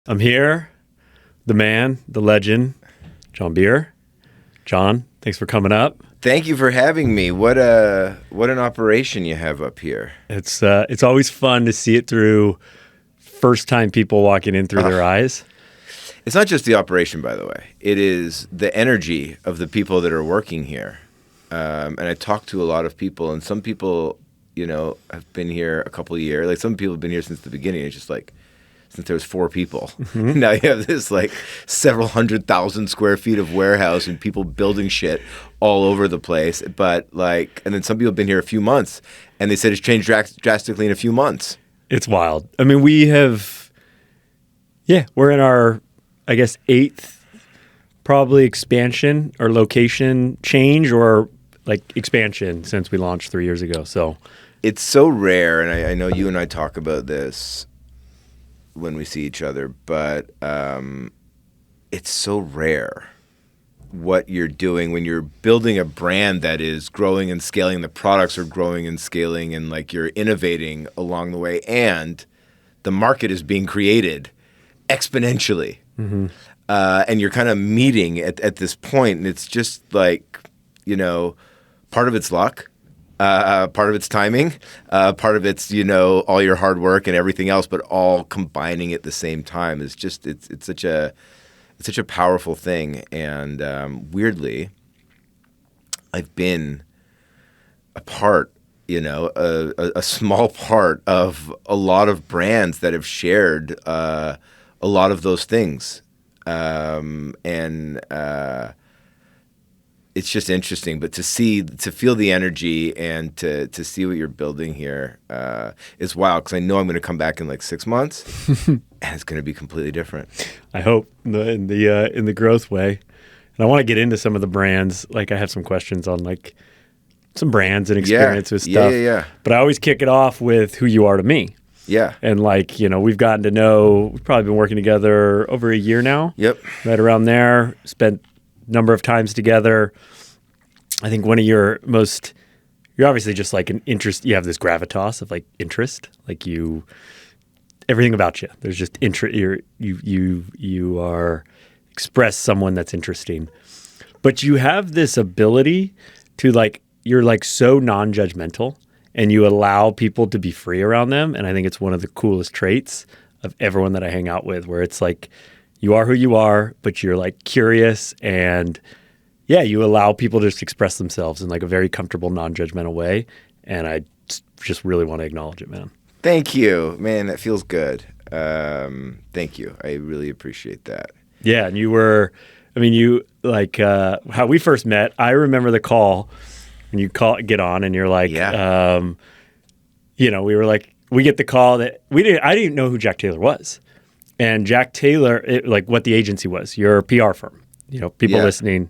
I'm here, the man, the legend, Jon Bier. Jon, thanks for coming up. Thank you for having me. What an operation you have up here. It's always fun to see it through first-time people walking in through their eyes. It's not just the operation, by the way. It is the energy of the people that are working here. And I talk to a lot of people, and some people, have been here a couple of years. Like some people have been here since the beginning. It's just like since there was 4 people. Mm-hmm. Now you have this like several 100,000 square feet of warehouse and people building shit all over the place. But and then some people have been here a few months, and they said it's changed drastically in a few months. It's wild. I mean, we're in our, I guess, 8th probably expansion or location change or like expansion since we launched 3 years ago. So it's so rare, and I know you and I talk about this when we see each other, but it's so rare what you're doing when you're building a brand that is growing and scaling. The products are growing and scaling, and like you're innovating along the way, and the market is being created exponentially. Mm-hmm. And you're kind of meeting at this point, and it's just like, part of it's luck. Part of it's timing, part of it's, all your hard work and everything else, but all combining at the same time is just, it's such a powerful thing. And weirdly, I've been a part, a small part of a lot of brands that have shared a lot of those things. It's just interesting, but to feel the energy and to see what you're building here is wild, because I know I'm going to come back in like 6 months, and it's going to be completely different. I hope in the growth way, and I want to get into some of the brands. Like I have some questions on like some brands and experience with stuff. Yeah. But I always kick it off with who you are to me. Yeah. And we've gotten to know. We've probably been working together over a year now. Yep. Right around there. Spent number of times together. I think one of you're obviously just like an interest. You have this gravitas of like interest, like everything about you. There's just interest. You are express someone that's interesting, but you have this ability to you're like so non-judgmental, and you allow people to be free around them. And I think it's one of the coolest traits of everyone that I hang out with, where it's like, you are who you are, but you're like curious, and you allow people to just express themselves in like a very comfortable, non-judgmental way. And I just really want to acknowledge it, man. Thank you, man. That feels good. Thank you. I really appreciate that. Yeah. And how we first met, I remember the call when you get on and you're like, we were like, we get the call that I didn't even know who Jack Taylor was. And Jack Taylor, what the agency was, you're a PR firm. People listening,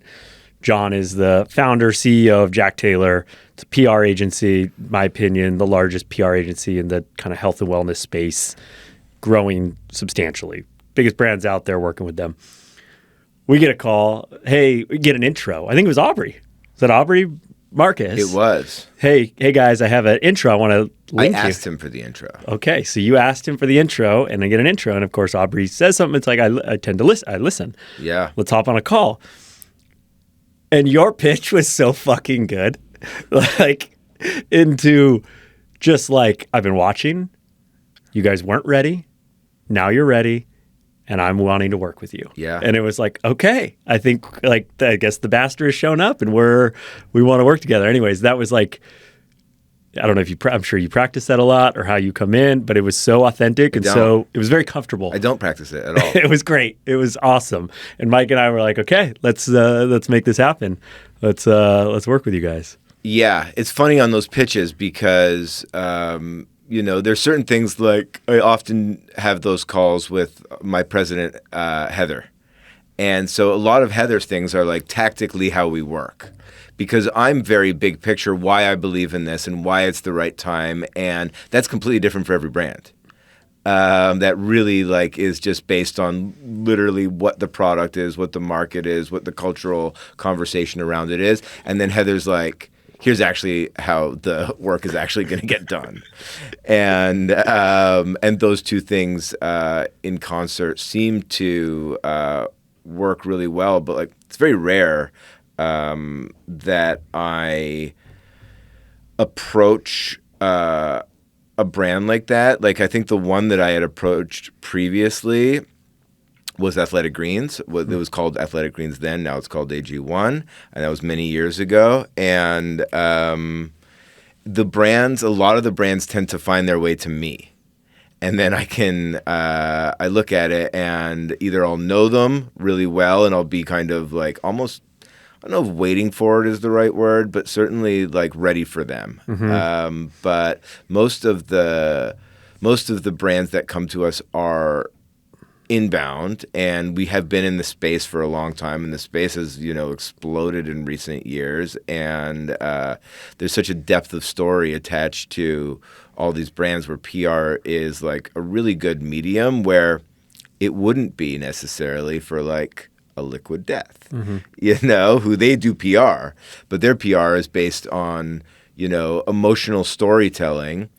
Jon is the founder, CEO of Jack Taylor. It's a PR agency, in my opinion, the largest PR agency in the kind of health and wellness space, growing substantially. Biggest brands out there, working with them. We get a call. Hey, we get an intro. I think it was Aubrey. Is that Aubrey Marcus? It was. Hey guys, I have an intro. I want to link you. I asked him for the intro. Okay, so you asked him for the intro, and I get an intro, and of course Aubrey says something. It's like I tend to listen. I listen. Yeah. Let's hop on a call. And your pitch was so fucking good, into just like, I've been watching. You guys weren't ready. Now you're ready. And I'm wanting to work with you. Yeah. And it was like, okay, I think I guess the bastard has shown up, and we want to work together. Anyways, that was like, I don't know if I'm sure you practice that a lot or how you come in, but it was so authentic, and so it was very comfortable. I don't practice it at all. It was great. It was awesome. And Mike and I were like, okay, let's make this happen. Let's work with you guys. Yeah, it's funny on those pitches because there's certain things, like I often have those calls with my president, Heather. And so a lot of Heather's things are like tactically how we work, because I'm very big picture, why I believe in this and why it's the right time. And that's completely different for every brand. That really is just based on literally what the product is, what the market is, what the cultural conversation around it is. And then Heather's like, here's actually how the work is actually going to get done. And those two things in concert seem to work really well. But like, it's very rare that I approach a brand like that. Like, I think the one that I had approached previously was Athletic Greens. It was called Athletic Greens then. Now it's called AG1, and that was many years ago. And the brands, a lot of the brands tend to find their way to me. And then I look at it, and either I'll know them really well, and I'll be kind of like almost, I don't know if waiting for it is the right word, but certainly like ready for them. But most of the brands that come to us are inbound, and we have been in the space for a long time, and the space has, exploded in recent years, and there's such a depth of story attached to all these brands where PR is like a really good medium where it wouldn't be necessarily for like a Liquid Death, who they do PR, but their PR is based on, emotional storytelling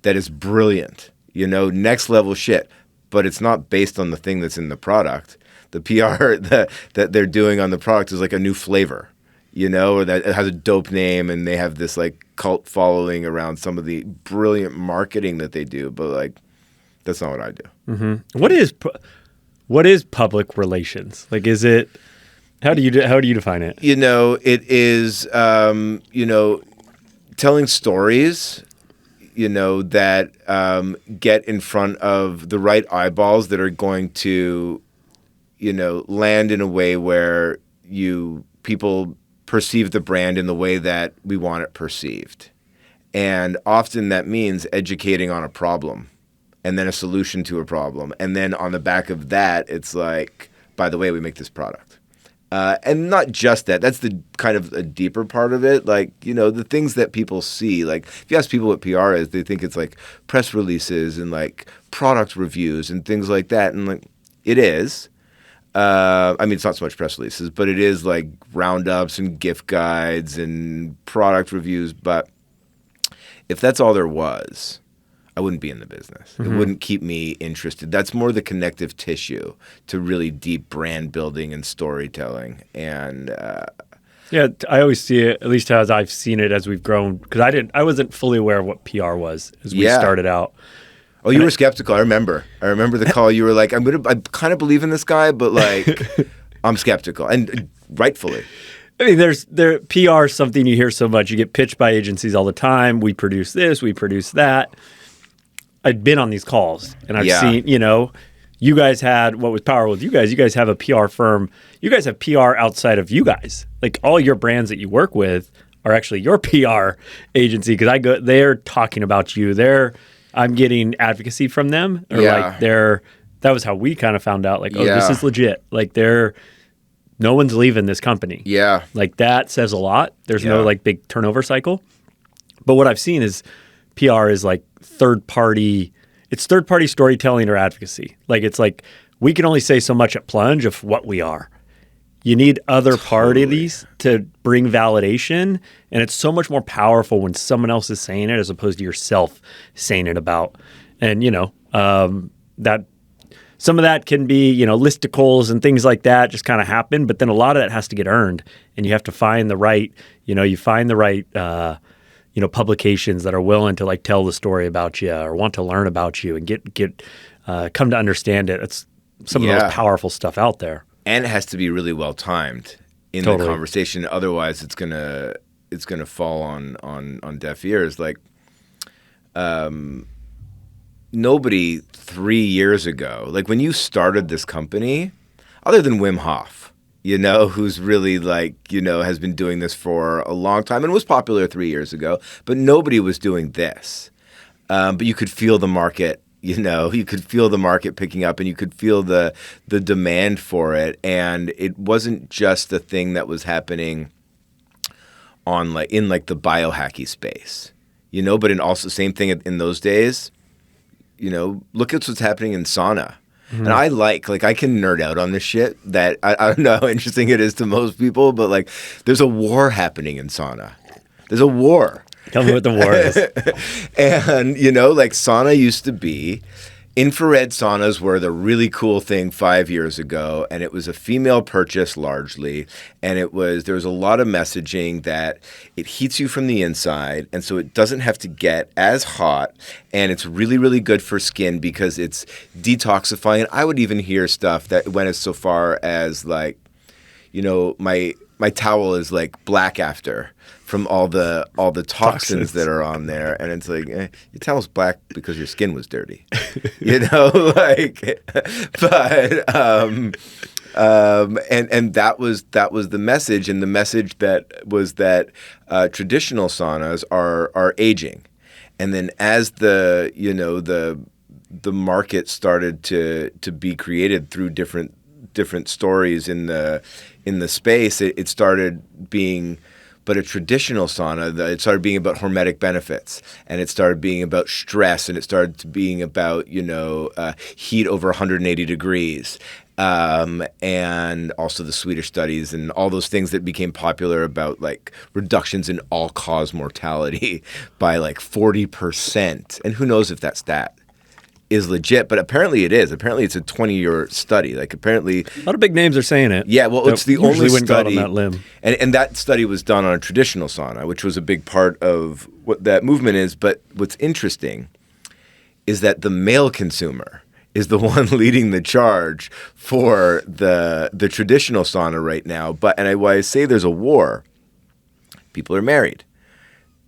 that is brilliant, next level shit. But it's not based on the thing that's in the product. The PR that they're doing on the product is like a new flavor, or that it has a dope name, and they have this like cult following around some of the brilliant marketing that they do. But like, that's not what I do. What is public relations? Like, is it? How do you define it? It is telling stories, that get in front of the right eyeballs that are going to, land in a way where people perceive the brand in the way that we want it perceived. And often that means educating on a problem and then a solution to a problem. And then on the back of that, it's like, by the way, we make this product. And not just that. That's the kind of a deeper part of it. Like, the things that people see. Like, if you ask people what PR is, they think it's like press releases and like product reviews and things like that. And like, it is. It's not so much press releases, but it is like roundups and gift guides and product reviews. But if that's all there was, I wouldn't be in the business. It wouldn't keep me interested. That's more the connective tissue to really deep brand building and storytelling. And I always see it, at least as I've seen it as we've grown, because I wasn't fully aware of what PR was as we started out. Oh, you were skeptical. I remember the call. You were like, I kind of believe in this guy, but like, I'm skeptical, and rightfully. I mean, there PR is something you hear so much. You get pitched by agencies all the time. We produce this, we produce that. I'd been on these calls, and I've seen, you guys had, what was powerful with you guys have a PR firm. You guys have PR outside of you guys. Like, all your brands that you work with are actually your PR agency, because they're talking about you. I'm getting advocacy from them, or that was how we kind of found out, like, this is legit. Like, no one's leaving this company. Yeah. Like, that says a lot. There's no like big turnover cycle. But what I've seen is PR is like third party storytelling or advocacy. Like, it's like, we can only say so much at Plunge of what we are. You need other parties to bring validation, and it's so much more powerful when someone else is saying it as opposed to yourself saying it about. And that some of that can be, listicles and things like that just kind of happen, but then a lot of that has to get earned, and you have to find the right, publications that are willing to like tell the story about you or want to learn about you and get come to understand it. It's some of the most powerful stuff out there. And it has to be really well timed in the conversation. Otherwise, it's gonna fall on deaf ears. Like, nobody 3 years ago, like when you started this company, other than Wim Hof, who's really like, has been doing this for a long time and was popular 3 years ago, but nobody was doing this. But you could feel the market. You could feel the market picking up, and you could feel the demand for it. And it wasn't just a thing that was happening in the biohacky space, but in also same thing in those days, look at what's happening in sauna. And I I can nerd out on this shit that I don't know how interesting it is to most people, but like, there's a war happening in sauna. There's a war. Tell me what the war is. And, you know, like sauna used to be, infrared saunas were the really cool thing 5 years ago, and it was a female purchase largely, and there was a lot of messaging that it heats you from the inside, and so it doesn't have to get as hot, and it's really, really good for skin because it's detoxifying. I would even hear stuff that went as so far as like, you know, my towel is like black after from all the toxins that are on there, and it's like your towel's black because your skin was dirty, you know, like. But and that was the message, and the message that was that traditional saunas are aging, and then as the market started to be created through different stories in the space, it started being. But a traditional sauna, it started being about hormetic benefits, and it started being about stress, and it started being about, you know, heat over 180 degrees, and also the Swedish studies and all those things that became popular about like reductions in all-cause mortality by like 40%. And who knows if that stat is legit, but apparently it is. Apparently it's a 20-year study. Like apparently a lot of big names are saying it. Yeah, well, it's the only wouldn't go out on study. that limb. And that study was done on a traditional sauna, which was a big part of what that movement is. But what's interesting is that the male consumer is the one leading the charge for the traditional sauna right now. Why I say there's a war, people are married.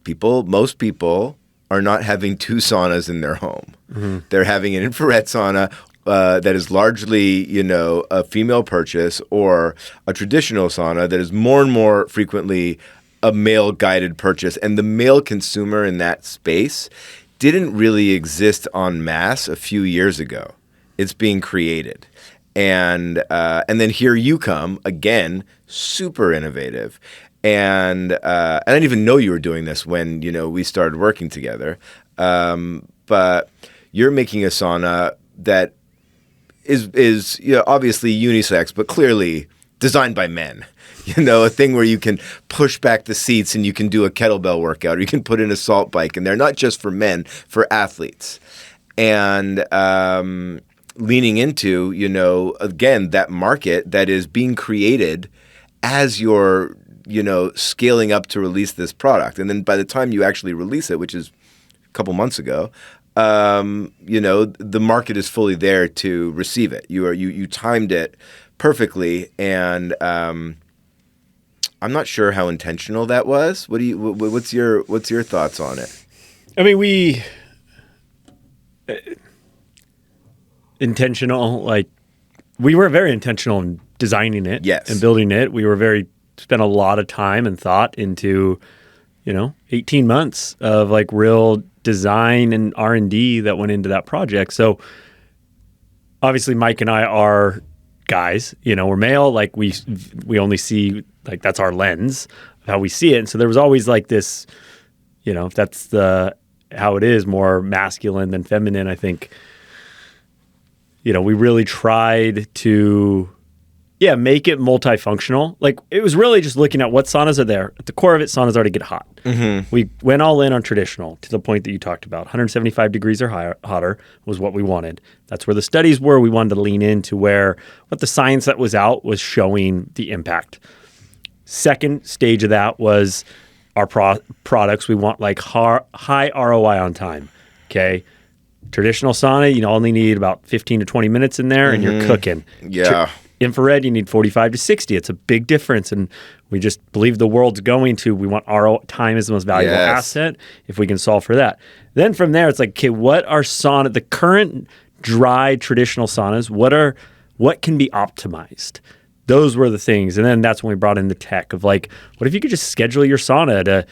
Most people are not having two saunas in their home. Mm-hmm. They're having an infrared sauna that is largely, you know, a female purchase, or a traditional sauna that is more and more frequently a male-guided purchase. And the male consumer in that space didn't really exist en masse a few years ago. It's being created. And then here you come, again, super innovative. And I didn't even know you were doing this when, you know, we started working together. But you're making a sauna that is you know, obviously unisex, but clearly designed by men. You know, a thing where you can push back the seats and you can do a kettlebell workout, or you can put in a salt bike, and they're not just for men, for athletes. And leaning into, you know, again, that market that is being created as you're, you know, scaling up to release this product. And then by the time you actually release it, which is a couple months ago, you know, the market is fully there to receive it. You timed it perfectly, and I'm not sure how intentional that was. What's your thoughts on it? I mean, intentional, like we were very intentional in designing it, yes, and building it. We were spent a lot of time and thought into, you know, 18 months of like real design and R&D that went into that project. So obviously Mike and I are guys, you know, we're male, like we only see, like that's our lens of how we see it. And so there was always like this, you know, if that's how it is, more masculine than feminine, I think, you know, we really tried to make it multifunctional. Like it was really just looking at what saunas are there. At the core of it, saunas already get hot. Mm-hmm. We went all in on traditional to the point that you talked about. 175 degrees or higher, hotter was what we wanted. That's where the studies were. We wanted to lean into what the science that was out was showing the impact. Second stage of that was our products. We want like high ROI on time. Okay. Traditional sauna, you only need about 15 to 20 minutes in there, and you're cooking. Yeah. Infrared, you need 45 to 60. It's a big difference, and we just believe the world's going to. We want our time is the most valuable asset if we can solve for that. Then from there, it's like, okay, what are the current dry traditional saunas? What can be optimized? Those were the things, and then that's when we brought in the tech of like, what if you could just schedule your sauna to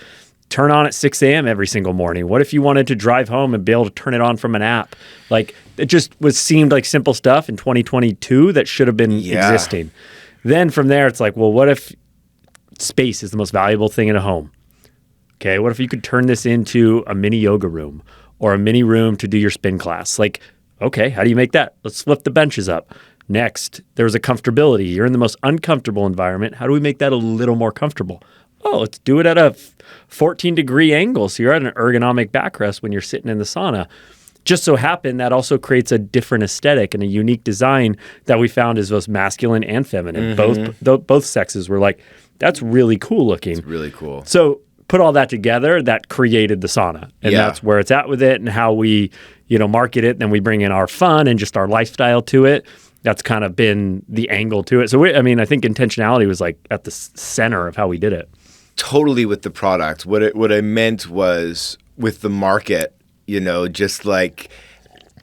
turn on at 6 a.m. every single morning? What if you wanted to drive home and be able to turn it on from an app? Like it just seemed like simple stuff in 2022 that should have been existing. Then from there, it's like, well, what if space is the most valuable thing in a home? Okay, what if you could turn this into a mini yoga room or a mini room to do your spin class? Like, okay, how do you make that? Let's flip the benches up. Next, there's a comfortability. You're in the most uncomfortable environment. How do we make that a little more comfortable? oh, let's do it at a 14-degree angle. So you're at an ergonomic backrest when you're sitting in the sauna. Just so happened that also creates a different aesthetic and a unique design that we found is both masculine and feminine. Both sexes were like, that's really cool looking. It's really cool. So put all that together, that created the sauna. And that's where it's at with it and how we, market it. Then we bring in our fun and just our lifestyle to it. That's kind of been the angle to it. So, I think intentionality was like at the center of how we did it. Totally with the product. What I meant was with the market, just like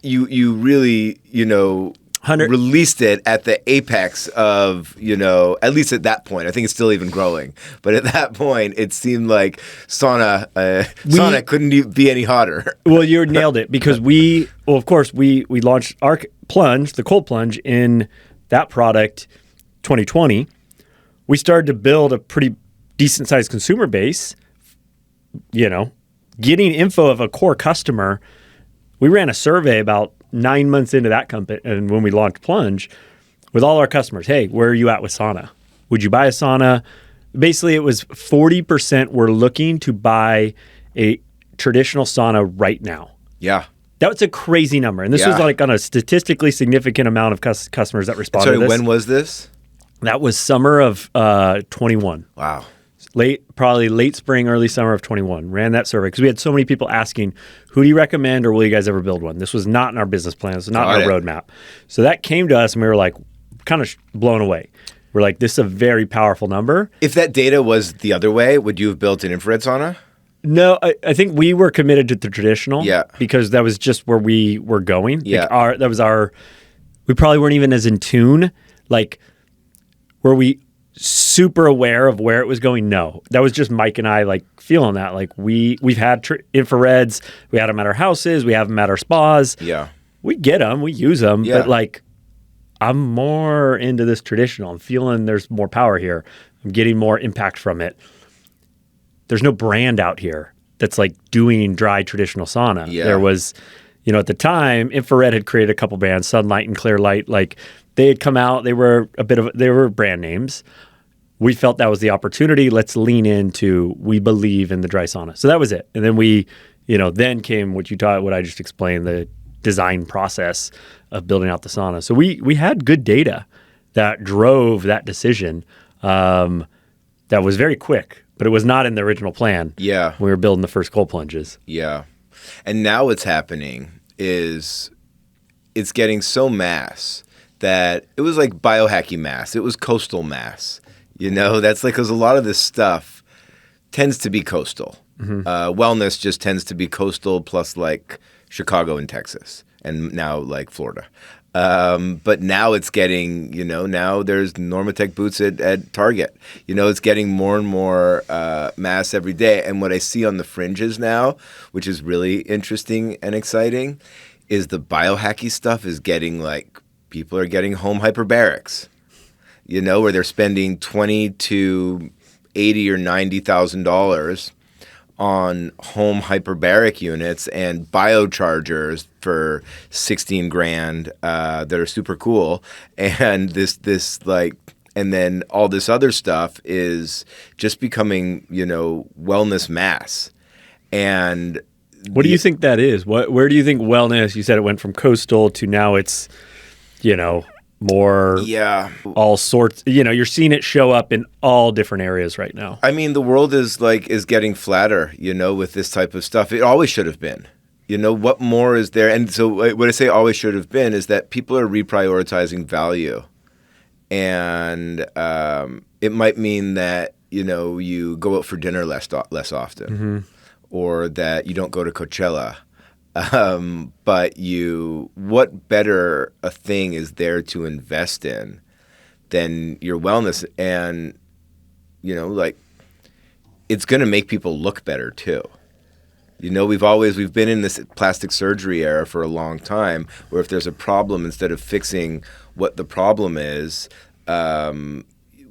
you really, released it at the apex of, at least at that point. I think it's still even growing. But at that point, it seemed like sauna couldn't be any hotter. Well, you nailed it because of course, we launched our plunge, the cold plunge, in that product 2020. We started to build a pretty decent-sized consumer base, getting info of a core customer. We ran a survey about 9 months into that company, and when we launched Plunge, with all our customers, hey, where are you at with sauna? Would you buy a sauna? Basically, it was 40% were looking to buy a traditional sauna right now. Yeah. That was a crazy number. And this was like on a statistically significant amount of customers that responded to this. When was this? That was summer of 21. Wow. Probably late spring, early summer of 21. Ran that survey because we had so many people asking, who do you recommend or will you guys ever build one? This was not in our business plan. This was not in our roadmap. So that came to us and we were like kind of blown away. We're like, this is a very powerful number. If that data was the other way, would you have built an infrared sauna? No, I think we were committed to the traditional because that was just where we were going. Yeah. We probably weren't even as in tune. Like, were we super aware of where it was going? No, that was just Mike and I like feeling that. Like we've had infrareds, we had them at our houses, we have them at our spas. Yeah, we get them, we use them, but like I'm more into this traditional. I'm feeling there's more power here. I'm getting more impact from it. There's no brand out here that's like doing dry traditional sauna. Yeah. There was, at the time, infrared had created a couple brands, Sunlight and Clear Light. Like they had come out, they were brand names. We felt that was the opportunity. Let's lean into, we believe in the dry sauna. So that was it. And then we, then came what I just explained, the design process of building out the sauna. So we had good data that drove that decision. That was very quick, but it was not in the original plan. Yeah. When we were building the first cold plunges. Yeah. And now what's happening is it's getting so mass that it was like biohacky mass. It was coastal mass. That's like because a lot of this stuff tends to be coastal. Mm-hmm. Wellness just tends to be coastal plus like Chicago and Texas and now like Florida. But now it's getting, now there's Normatec boots at Target. It's getting more and more mass every day. And what I see on the fringes now, which is really interesting and exciting, is the biohacky stuff is getting like, people are getting home hyperbarics, where they're spending $20,000 to $80,000 or $90,000 on home hyperbaric units and biochargers for 16 grand that are super cool. And this like, and then all this other stuff is just becoming, wellness mass. And what do you think that is? Where do you think wellness, you said it went from coastal to now it's, more all sorts, you're seeing it show up in all different areas right now. I mean, the world is getting flatter, with this type of stuff. It always should have been. What more is there? And so what I say always should have been is that people are reprioritizing value. And it might mean that, you go out for dinner less often, mm-hmm. or that you don't go to Coachella. But what better a thing is there to invest in than your wellness? And, it's going to make people look better too. We've been in this plastic surgery era for a long time where if there's a problem, instead of fixing what the problem is,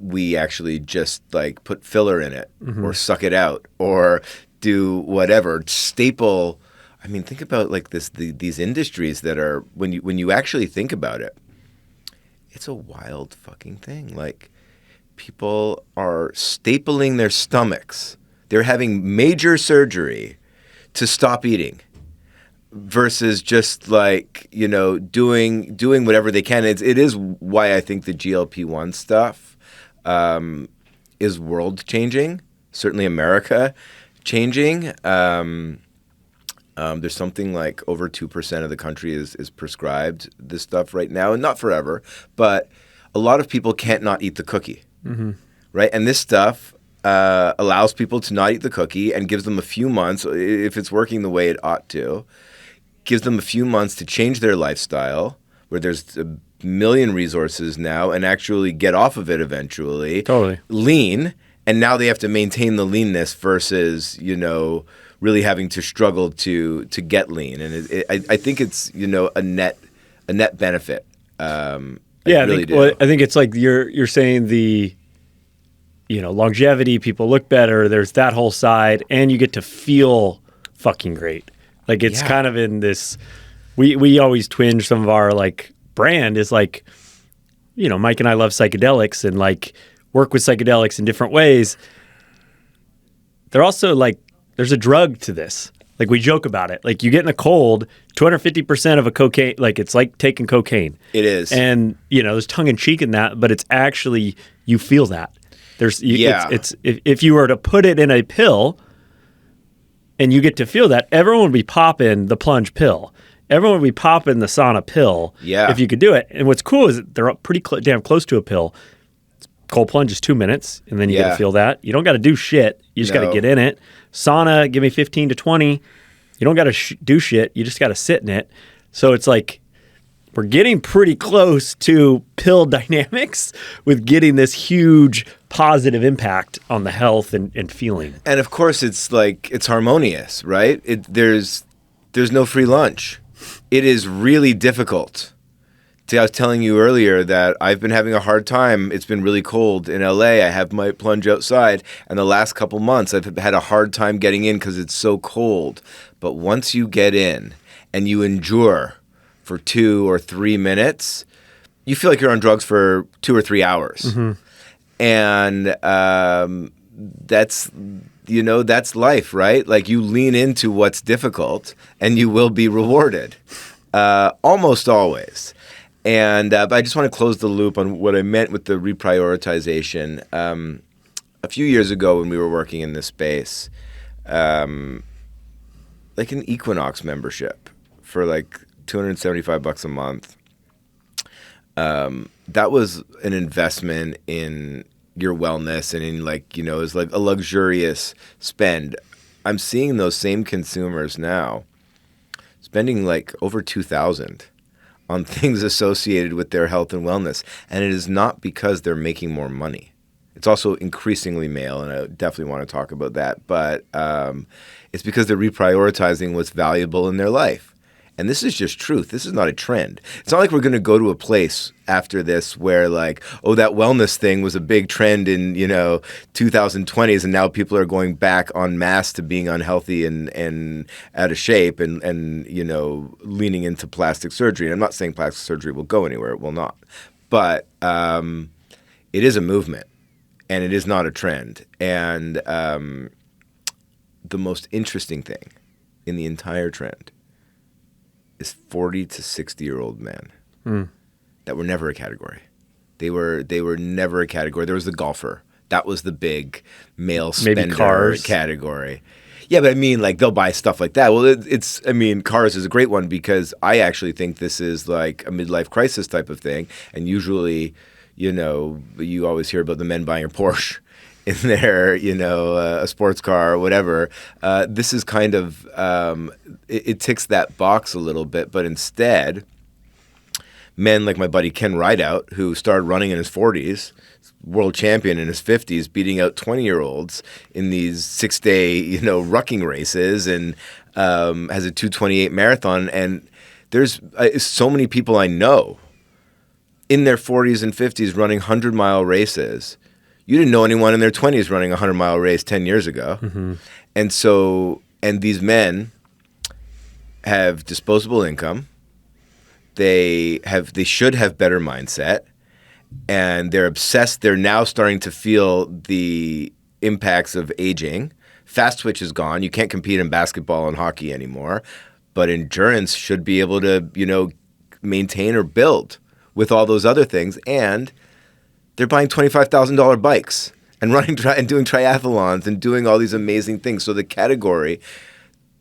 we actually just like put filler in it, mm-hmm. or suck it out or do whatever, staple. I mean, think about like these industries that are, when you actually think about it, it's a wild fucking thing. Like people are stapling their stomachs. They're having major surgery to stop eating versus just like, doing whatever they can. It is why I think the GLP-1 stuff is world changing, certainly America changing. There's something like over 2% of the country is prescribed this stuff right now, and not forever, but a lot of people can't not eat the cookie, right? And this stuff allows people to not eat the cookie and gives them a few months, if it's working the way it ought to, gives them a few months to change their lifestyle, where there's a million resources now, and actually get off of it eventually. Totally. Lean, and now they have to maintain the leanness versus, really having to struggle to get lean. And I think it's, a net benefit. I really do. Well, I think it's like you're saying the longevity, people look better, there's that whole side, and you get to feel fucking great. Like it's kind of in this, we always twinge some of our like brand is like, Mike and I love psychedelics and like work with psychedelics in different ways. They're also like, there's a drug to this. Like we joke about it. Like you get in a cold, 250% of a cocaine, like it's like taking cocaine. It is. And, there's tongue in cheek in that, but it's actually, you feel that. It's if you were to put it in a pill and you get to feel that, everyone would be popping the plunge pill. Everyone would be popping the sauna pill if you could do it. And what's cool is that they're pretty damn close to a pill. Cold plunge is 2 minutes, and then you get to feel that. You don't got to do shit. You just got to get in it. Sauna, give me 15 to 20. You don't got to do shit. You just got to sit in it. So it's like we're getting pretty close to pill dynamics with getting this huge positive impact on the health and feeling. And of course, it's like it's harmonious, right? There's no free lunch. It is really difficult. See, I was telling you earlier that I've been having a hard time. It's been really cold in LA. I have my plunge outside, and the last couple months I've had a hard time getting in because it's so cold. But once you get in and you endure for 2 or 3 minutes, you feel like you're on drugs for 2 or 3 hours. Mm-hmm. And that's life, right? Like you lean into what's difficult and you will be rewarded, almost always. And but I just want to close the loop on what I meant with the reprioritization. A few years ago when we were working in this space, like an Equinox membership for like $275 a month, that was an investment in your wellness and in it's like a luxurious spend. I'm seeing those same consumers now spending like over $2,000 on things associated with their health and wellness. And it is not because they're making more money. It's also increasingly male, and I definitely want to talk about that. But it's because they're reprioritizing what's valuable in their life. And this is just truth. This is not a trend. It's not like we're going to go to a place after this where like, oh, that wellness thing was a big trend in, 2020s, and now people are going back en masse to being unhealthy and out of shape and leaning into plastic surgery. And I'm not saying plastic surgery will go anywhere. It will not. But it is a movement, and it is not a trend. And the most interesting thing in the entire trend is 40 to 60-year-old men that were never a category. They were never a category. There was the golfer. That was the big male spender category. Yeah, but I mean, like, they'll buy stuff like that. Well, cars is a great one because I actually think this is like a midlife crisis type of thing. And usually, you always hear about the men buying a Porsche in their, a sports car or whatever. This is kind of, it ticks that box a little bit, but instead, men like my buddy Ken Rideout, who started running in his 40s, world champion in his 50s, beating out 20-year-olds in these 6-day, rucking races, and has a 2:28 marathon. And there's so many people I know in their 40s and 50s running 100-mile races. You didn't know anyone in their 20s running a 100-mile race 10 years ago. Mm-hmm. And these men have disposable income. They should have better mindset, and they're obsessed. They're now starting to feel the impacts of aging. Fast twitch is gone. You can't compete in basketball and hockey anymore, but endurance should be able to, maintain or build with all those other things. And they're buying $25,000 bikes and running and doing triathlons and doing all these amazing things. So the category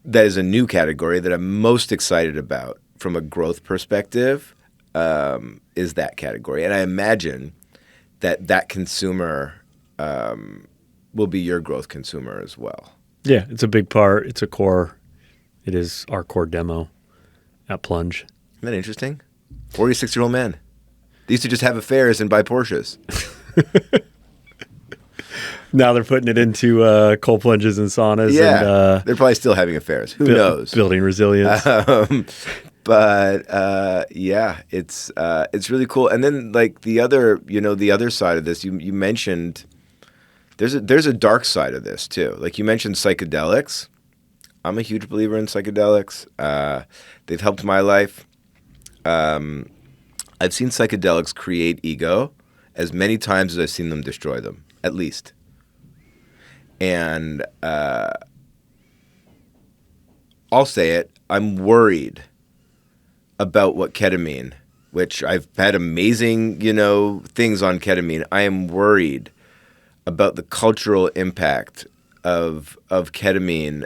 that is a new category that I'm most excited about from a growth perspective is that category. And I imagine that consumer will be your growth consumer as well. Yeah, it's a big part. It's a core. It is our core demo at Plunge. Isn't that interesting? 46-year-old men. They used to just have affairs and buy Porsches. Now they're putting it into cold plunges and saunas. Yeah, and, they're probably still having affairs. Who knows? Building resilience. But it's really cool. And then like the other side of this, you mentioned there's a dark side of this too. Like you mentioned psychedelics. I'm a huge believer in psychedelics. They've helped my life. I've seen psychedelics create ego as many times as I've seen them destroy them, at least. And I'll say it, I'm worried about what ketamine, which I've had amazing, things on ketamine. I am worried about the cultural impact of ketamine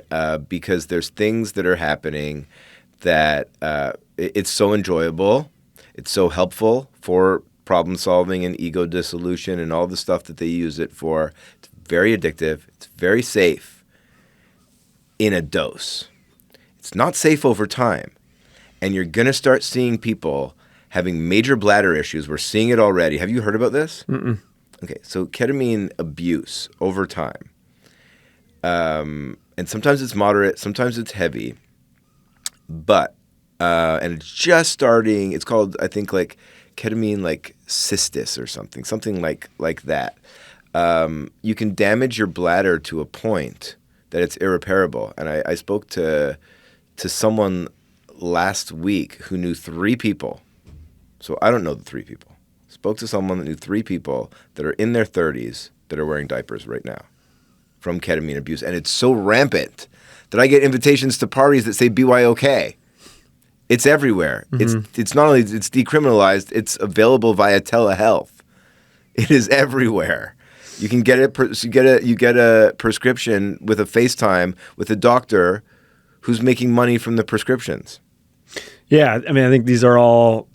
because there's things that are happening that it's so enjoyable, it's so helpful for problem solving and ego dissolution and all the stuff that they use it for. It's very addictive. It's very safe in a dose. It's not safe over time. And you're going to start seeing people having major bladder issues. We're seeing it already. Have you heard about this? Mm-mm. Okay, so ketamine abuse over time. And sometimes it's moderate, sometimes it's heavy. But, and it's just starting, it's called, I think, like ketamine, like cystis or something like that. You can damage your bladder to a point that it's irreparable. And I spoke to someone last week who knew 3 people. So I don't know the 3 people. Spoke to someone that knew 3 people that are in their 30s that are wearing diapers right now from ketamine abuse. And it's so rampant that I get invitations to parties that say BYOK. It's everywhere. Mm-hmm. It's not only, it's decriminalized, it's available via telehealth. It is everywhere. You can get it. You get a prescription with a FaceTime with a doctor who's making money from the prescriptions. Yeah, I mean, I think these are all.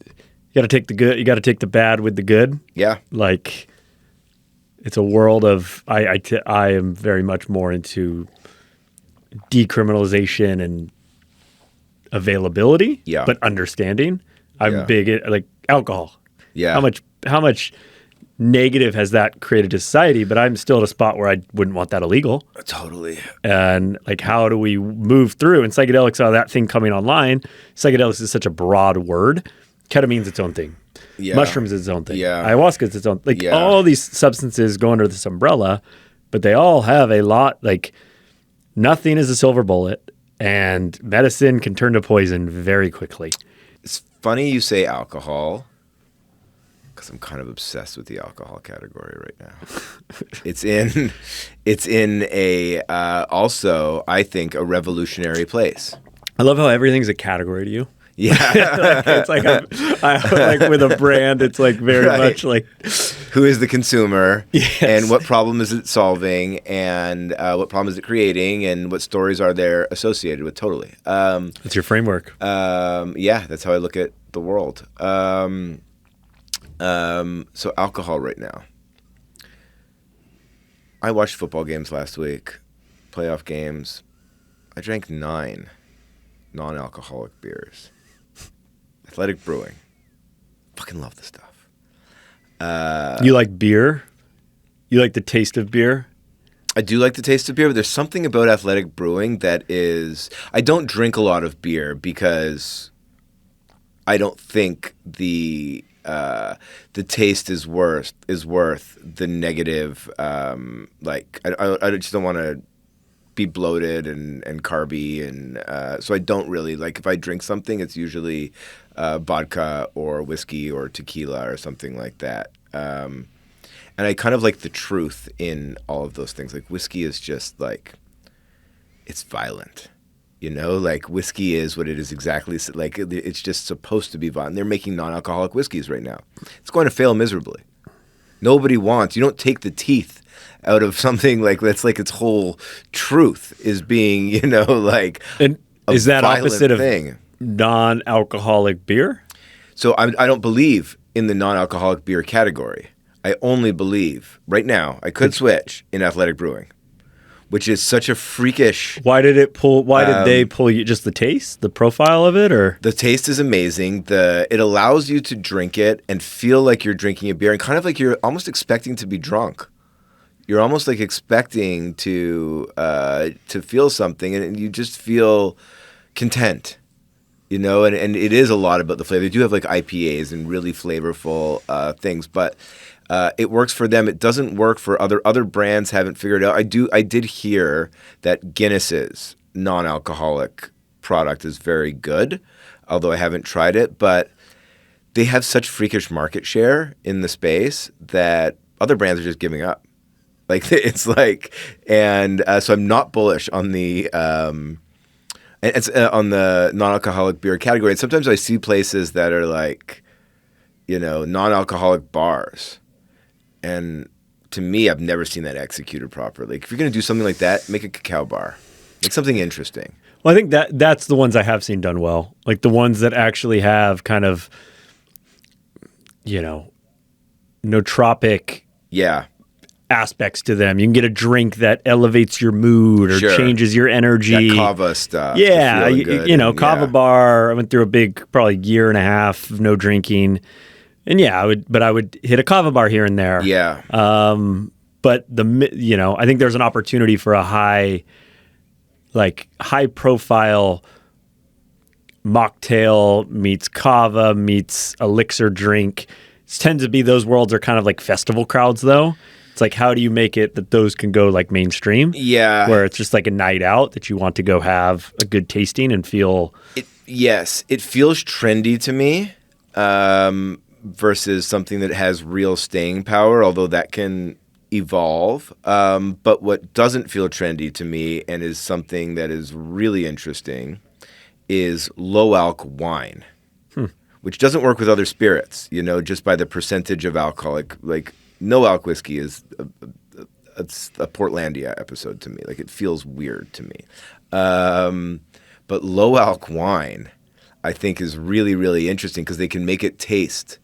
You got to take the good. You got to take the bad with the good. Yeah, like it's a world of. I am very much more into decriminalization and availability. Yeah, but understanding. I'm big at like alcohol. Yeah, how much negative has that created to society, but I'm still at a spot where I wouldn't want that illegal. Totally. And like, how do we move through? And psychedelics are that thing coming online. Psychedelics is such a broad word. Ketamine's its own thing. Yeah. Mushrooms is its own thing. Yeah. Ayahuasca is its own. Like all these substances go under this umbrella, but they all have a lot. Like nothing is a silver bullet, and medicine can turn to poison very quickly. It's funny you say alcohol. Because I'm kind of obsessed with the alcohol category right now. It's in a also, I think, a revolutionary place. I love how everything's a category to you. Yeah, it's like I like with a brand. It's like very much like who is the consumer, yes. And what problem is it solving, and what problem is it creating, and what stories are there associated with. Totally, that's your framework. Yeah, that's how I look at the world. So alcohol right now. I watched football games last week, playoff games. I drank 9 non-alcoholic beers. Athletic Brewing. Fucking love this stuff. You like beer? You like the taste of beer? I do like the taste of beer, but there's something about Athletic Brewing that is... I don't drink a lot of beer because I don't think the taste is worth the negative. I just don't want to be bloated and carby, and so I don't really like if I drink something, it's usually vodka or whiskey or tequila or something like that. And I kind of like the truth in all of those things. Like whiskey is just like it's violent. Like whiskey is what it is exactly. Like it's just supposed to be violent. They're making non-alcoholic whiskeys right now. It's going to fail miserably. Nobody wants. You don't take the teeth out of something like that's like its whole truth is being, like And is that violent opposite of thing. non-alcoholic beer? So I don't believe in the non-alcoholic beer category. I only believe right now I could switch in athletic brewing, which is such a freakish. Why did they pull you? Just the taste, the profile of it, or The taste is amazing. It allows you to drink it and feel like you're drinking a beer, and kind of like you're almost expecting to be drunk. You're almost like expecting to feel something, and you just feel content, and it is a lot about the flavor. They do have like IPAs and really flavorful things, but it works for them. It doesn't work for other brands. Haven't figured it out. I did hear that Guinness's non-alcoholic product is very good, although I haven't tried it. But they have such freakish market share in the space that other brands are just giving up. Like it's like, and so I'm not bullish on the on the non-alcoholic beer category. And sometimes I see places that are like, non-alcoholic bars. And to me, I've never seen that executed properly. If you're going to do something like that, make a cacao bar. Make something interesting. Well, I think that's the ones I have seen done well. Like the ones that actually have kind of, nootropic aspects to them. You can get a drink that elevates your mood or changes your energy. That kava stuff. Yeah, kava bar. I went through a big, probably year and a half of no drinking. And I would hit a kava bar here and there. Yeah. But I think there's an opportunity for a high profile mocktail meets kava meets elixir drink. It tends to be those worlds are kind of like festival crowds though. It's like, how do you make it that those can go like mainstream? Yeah. Where it's just like a night out that you want to go have a good tasting and feel. Yes. It feels trendy to me. Versus something that has real staying power, although that can evolve. But what doesn't feel trendy to me and is something that is really interesting is low-alc wine, which doesn't work with other spirits, just by the percentage of alcohol. Like no-alc whiskey is a Portlandia episode to me. Like it feels weird to me. But low-alc wine, I think, is really, really interesting because they can make it taste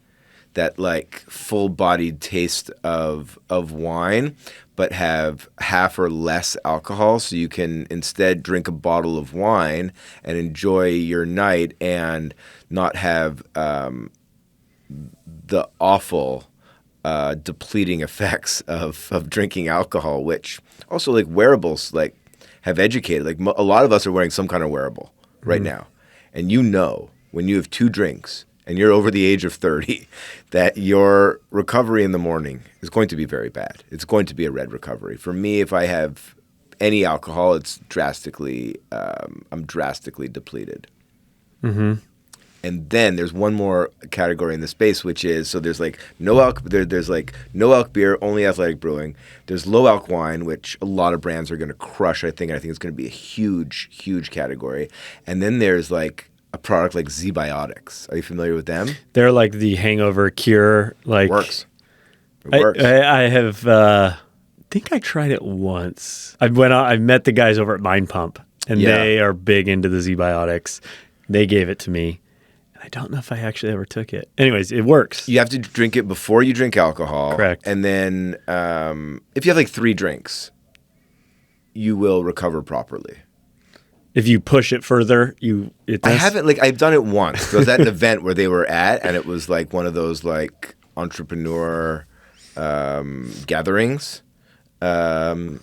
that like full-bodied taste of wine, but have half or less alcohol. So you can instead drink a bottle of wine and enjoy your night and not have the awful depleting effects of drinking alcohol, which also like wearables like have educated. Like a lot of us are wearing some kind of wearable right now. And when you have 2 drinks and you're over the age of 30, that your recovery in the morning is going to be very bad. It's going to be a red recovery. For me, if I have any alcohol, it's I'm drastically depleted. Mm-hmm. And then there's one more category in the space, which is, so there's like there's like no alc beer, only athletic brewing. There's low alc wine, which a lot of brands are going to crush, I think. And I think it's going to be a huge, huge category. And then there's like a product like Z-Biotics. Are you familiar with them? They're like the hangover cure. Like It works. I have, think I tried it once. I met the guys over at Mind Pump, and they are big into the Z-Biotics. They gave it to me. I don't know if I actually ever took it. Anyways, it works. You have to drink it before you drink alcohol. Correct. And then if you have like 3 drinks, you will recover properly. If you push it further, I haven't, like, I've done it once. It was at an event where they were at, and it was like one of those like entrepreneur gatherings. So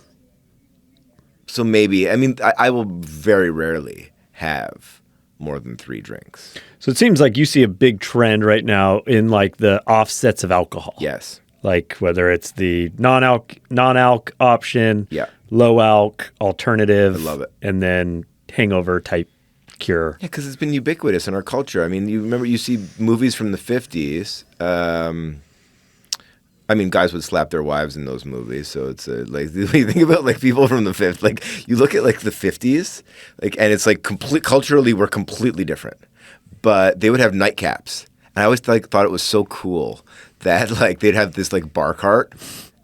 maybe, I mean, I will very rarely have more than 3 drinks. So it seems like you see a big trend right now in like the offsets of alcohol. Yes. like whether it's the non-alc option, Yeah. low alc alternative, I love it. and then hangover type cure. Yeah, because it's been ubiquitous in our culture. I mean, you see movies from the 50s. I mean, guys would slap their wives in those movies. So it's like, when you think about like people from the 50s, like you look at like the 50s, like, and it's like culturally, we're completely different. But they would have nightcaps. And I always thought it was so cool that like they'd have this like bar cart.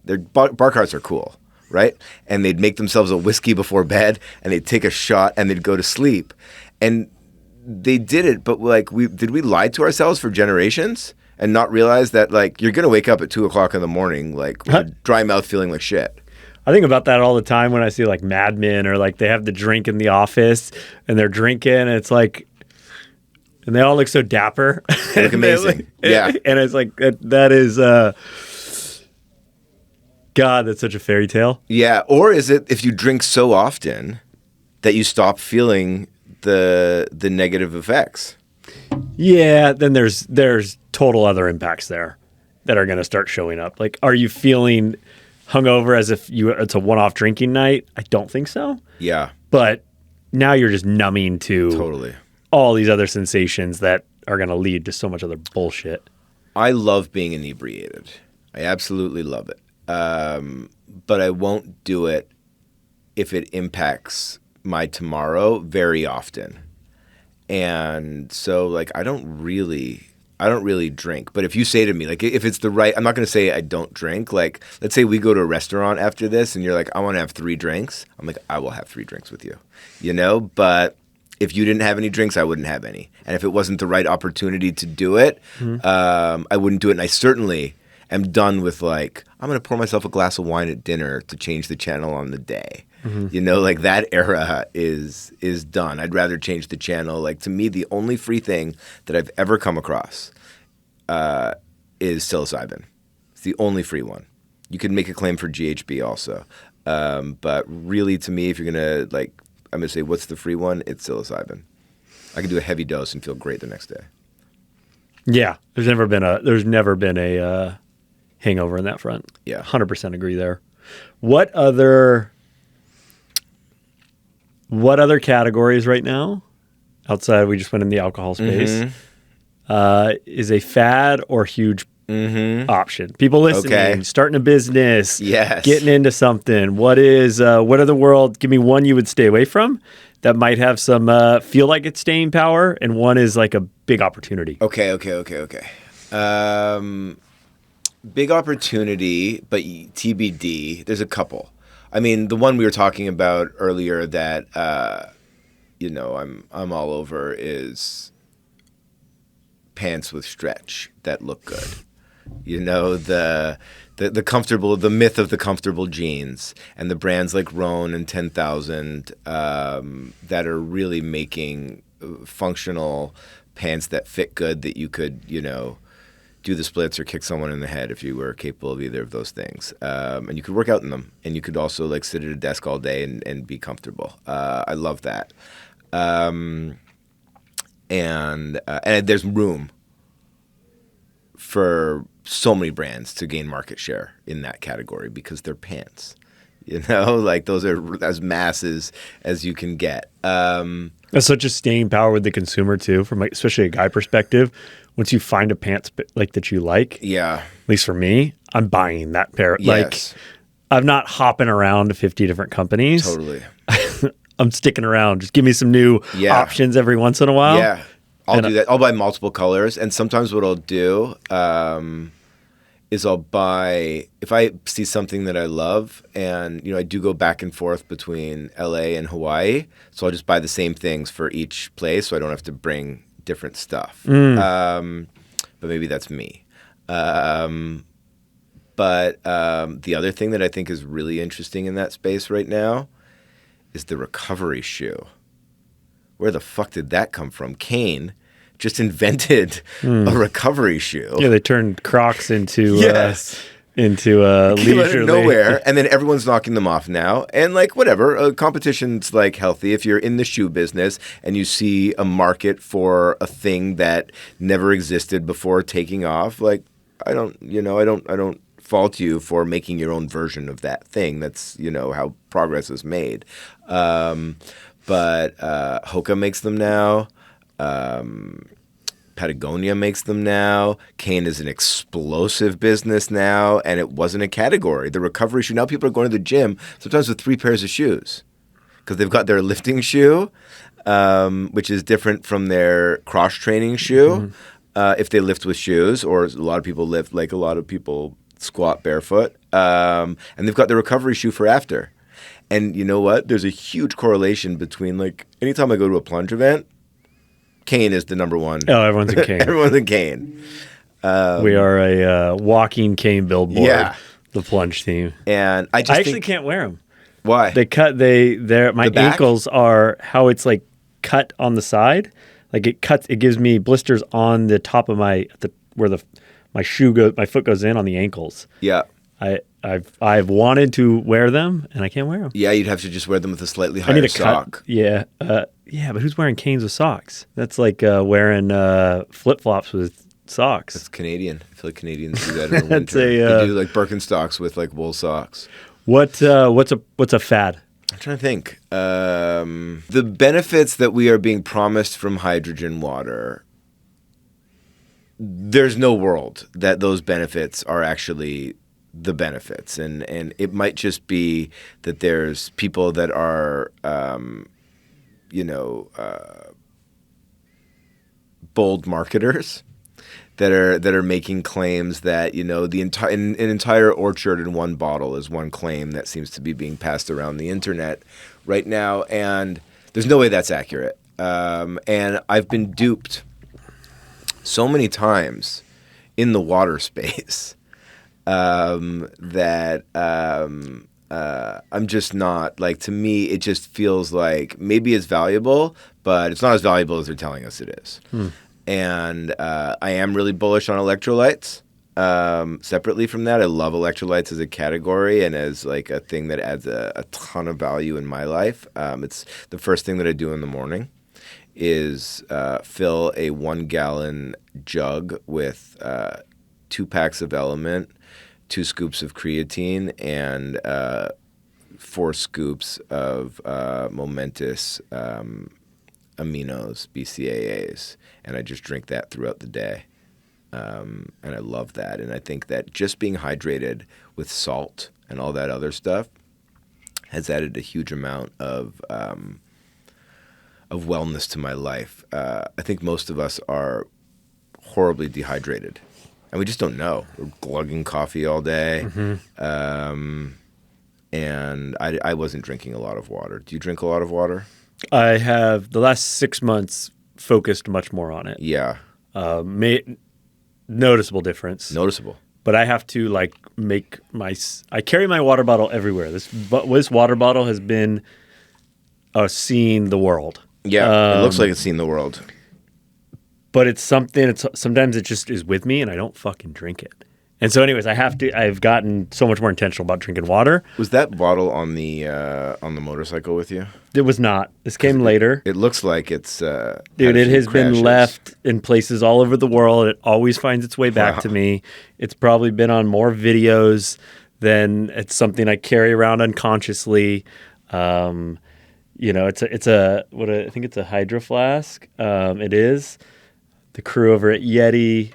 Their bar carts are cool, right? And they'd make themselves a whiskey before bed, and they'd take a shot, and they'd go to sleep. And they did it, but like did we lie to ourselves for generations and not realize that like you're gonna wake up at 2:00 in the morning like with a dry mouth, feeling like shit. I think about that all the time when I see like Mad Men or like they have the drink in the office and they're drinking, and it's like, and they all look so dapper. They look amazing. Yeah. And it's like, that is, God, that's such a fairy tale. Yeah. Or is it if you drink so often that you stop feeling the negative effects? Yeah, then there's total other impacts there that are going to start showing up. Like, are you feeling hungover as if it's a one-off drinking night? I don't think so. Yeah. But now you're just numbing to Totally. all these other sensations that are going to lead to so much other bullshit. I love being inebriated. I absolutely love it. But I won't do it if it impacts my tomorrow very often. And so like I don't really drink. But if you say to me, like if it's the right, I'm not going to say I don't drink. Like let's say we go to a restaurant after this and you're like, I want to have 3 drinks. I'm like, I will have 3 drinks with you, But if you didn't have any drinks, I wouldn't have any. And if it wasn't the right opportunity to do it, I wouldn't do it. And I certainly am done with like, I'm going to pour myself a glass of wine at dinner to change the channel on the day. Like that era is done. I'd rather change the channel. Like to me, the only free thing that I've ever come across is psilocybin. It's the only free one. You could make a claim for GHB also. But really to me, if you're going to like, I'm going to say, what's the free one? It's psilocybin. I can do a heavy dose and feel great the next day. Yeah, there's never been a hangover in that front. Yeah. 100% agree there. What other categories right now, outside we just went in the alcohol space, is a fad or huge option? People listening, starting a business, getting into something. What are the world? Give me one you would stay away from that might have some feel like it's staying power, and one is like a big opportunity. Okay. Big opportunity, but TBD. There's a couple. I mean, the one we were talking about earlier that I'm all over is pants with stretch that look good. The comfortable, the myth of the comfortable jeans, and the brands like Rhone and 10,000 that are really making functional pants that fit good, that you could do the splits or kick someone in the head if you were capable of either of those things. And you could work out in them, and you could also like sit at a desk all day and be comfortable. I love that. And there's room for so many brands to gain market share in that category because they're pants. Like those are as masses as you can get. That's such a staying power with the consumer too, from like, especially a guy perspective. Once you find a pants like that you like, yeah. At least for me, I'm buying that pair. Yes. Like, I'm not hopping around to 50 different companies. Totally. I'm sticking around. Just give me some new options every once in a while. Yeah, I'll do that. I'll buy multiple colors, and sometimes what I'll do is I'll buy, if I see something that I love, and I do go back and forth between LA and Hawaii, so I'll just buy the same things for each place, so I don't have to bring different stuff. But maybe that's me. But the other thing that I think is really interesting in that space right now is the recovery shoe. Where the fuck did that come from? Kane just invented a recovery shoe. Yeah, they turned Crocs into leisurely. Out of nowhere, and then everyone's knocking them off now. And like whatever, competition's like healthy. If you're in the shoe business and you see a market for a thing that never existed before taking off, like I don't fault you for making your own version of that thing. That's, how progress is made. But Hoka makes them now. Patagonia makes them now. Cane is an explosive business now, and it wasn't a category. The recovery shoe, now people are going to the gym sometimes with 3 pairs of shoes because they've got their lifting shoe, which is different from their cross-training shoe if they lift with shoes, or a lot of people lift like a lot of people squat barefoot. And they've got the recovery shoe for after. And you know what? There's a huge correlation between, like, anytime I go to a plunge event, Cane is the number one. Oh, everyone's in Cane. Everyone's in Cane. We are a walking Cane billboard. Yeah. The plunge team. And I actually can't wear them. Why? My ankles are how it's like cut on the side. Like it gives me blisters on the top of where my foot goes in on the ankles. Yeah. I've wanted to wear them and I can't wear them. Yeah, you'd have to just wear them with a slightly higher sock. Yeah. Yeah, but who's wearing canes with socks? That's like wearing flip-flops with socks. That's Canadian. I feel like Canadians do that in the winter. They do like Birkenstocks with like wool socks. What's a fad? I'm trying to think. The benefits that we are being promised from hydrogen water, there's no world that those benefits are actually the benefits. And it might just be that there's people that are, bold marketers that are making claims that, an entire orchard in one bottle is one claim that seems to be being passed around the internet right now. And there's no way that's accurate. And I've been duped so many times in the water space that I'm just not, like, to me, it just feels like maybe it's valuable, but it's not as valuable as they're telling us it is. And I am really bullish on electrolytes. Separately from that, I love electrolytes as a category and as like a thing that adds a ton of value in my life. It's the first thing that I do in the morning is fill a 1-gallon jug with 2 packs of Element, 2 scoops of creatine, and 4 scoops of momentous aminos, BCAAs, and I just drink that throughout the day. And I love that. And I think that just being hydrated with salt and all that other stuff has added a huge amount of wellness to my life. I think most of us are horribly dehydrated, and we just don't know. We're glugging coffee all day. And I wasn't drinking a lot of water. Do you drink a lot of water? I have the last 6 months focused much more on it. Yeah. Noticeable difference. Noticeable. But I have to I carry my water bottle everywhere. This water bottle has been seen the world. Yeah, it looks like it's seen the world. But it's something, sometimes it just is with me and I don't fucking drink it. And so anyways, I've gotten so much more intentional about drinking water. Was that bottle on the motorcycle with you? It was not. This came later. It looks like it's dude, it has been left in places all over the world. It always finds its way back to me. It's probably been on more videos than it's something I carry around unconsciously. I think it's a Hydro Flask. It is. The crew over at Yeti,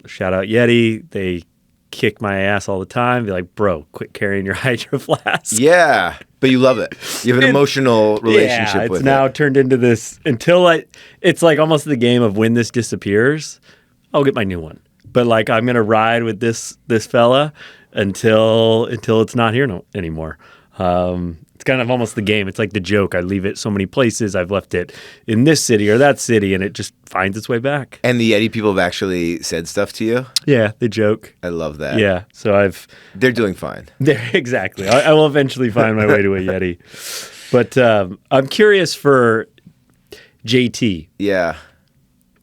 shout out Yeti, they kick my ass all the time. Be like, bro, quit carrying your Hydro Flask. Yeah, but you love it. You have an emotional relationship with it. It's now turned into this it's like almost the game of when this disappears, I'll get my new one. But like I'm gonna ride with this fella until it's not here anymore. It's kind of almost the game. It's like the joke. I leave it so many places. I've left it in this city or that city, and it just finds its way back. And the Yeti people have actually said stuff to you? Yeah, they joke. I love that. Yeah, so they're doing fine. Exactly. I will eventually find my way to a Yeti. But I'm curious for JT. Yeah.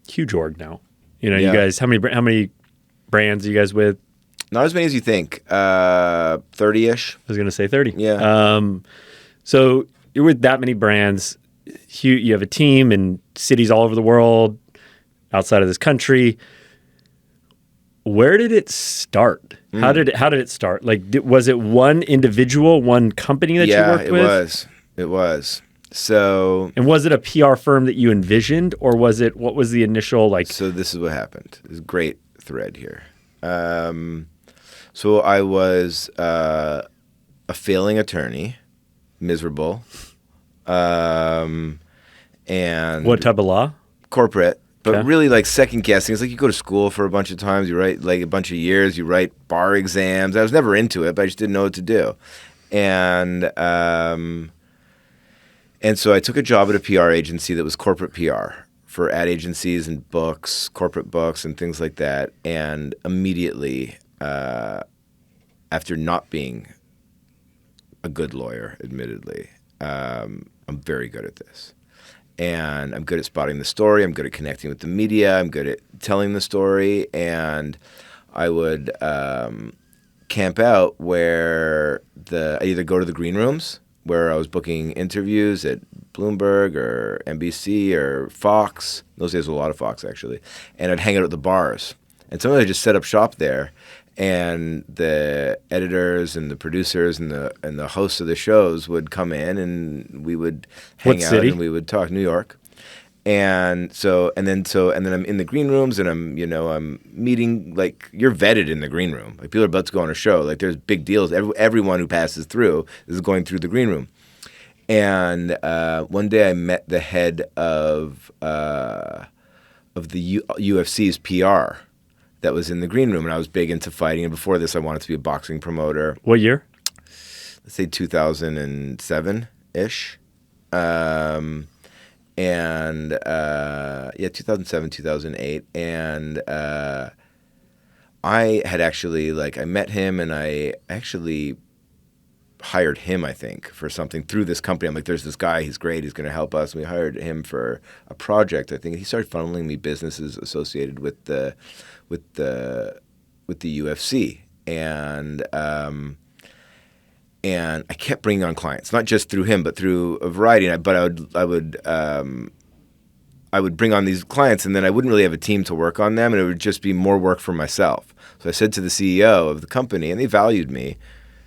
Huge org now. You guys, how many brands are you guys with? Not as many as you think. 30-ish. I was going to say 30. Yeah. So you're with that many brands. You have a team in cities all over the world, outside of this country. where did it start? How did it start? Like, was it one individual, one company that you worked with? It was. So, and was it a PR firm that you envisioned, or what was the initial like? So this is what happened. There's a great thread here. So I was a failing attorney, miserable, and What type of law? corporate. But Okay. really, like, second guessing. It's like you go to school for a bunch of times. You write like a bunch of years. You write bar exams. I was never into it, but I just didn't know what to do. And so I took a job at a PR agency that was corporate PR for ad agencies and books, corporate books, and things like that. And immediately, after not being a good lawyer, admittedly, I'm very good at this. And I'm good at spotting the story. I'm good at connecting with the media. I'm good at telling the story. And I would camp out where I either go to the green rooms where I was booking interviews at Bloomberg or NBC or Fox. Those days, a lot of Fox, actually. And I'd hang out at the bars. And sometimes I'd just set up shop there. And the editors and the producers and the hosts of the shows would come in, and we would hang out city? and we would talk. New York. And then I'm in the green rooms, and I'm meeting, like, you're vetted in the green room. Like, people are about to go on a show. Like, there's big deals. Everyone who passes through is going through the green room. And one day I met the head of the UFC's PR that was in the green room, and I was big into fighting. And before this, I wanted to be a boxing promoter. What year? Let's say 2007-ish. 2007, 2008. And I had actually, like, I met him, and I actually hired him, I think, for something through this company. I'm like, there's this guy, he's great, he's going to help us. And we hired him for a project, I think. He started funneling me businesses associated with the UFC. And I kept bringing on clients, not just through him, but through a variety. But I would bring on these clients, and then I wouldn't really have a team to work on them, and it would just be more work for myself. So I said to the CEO of the company, and they valued me.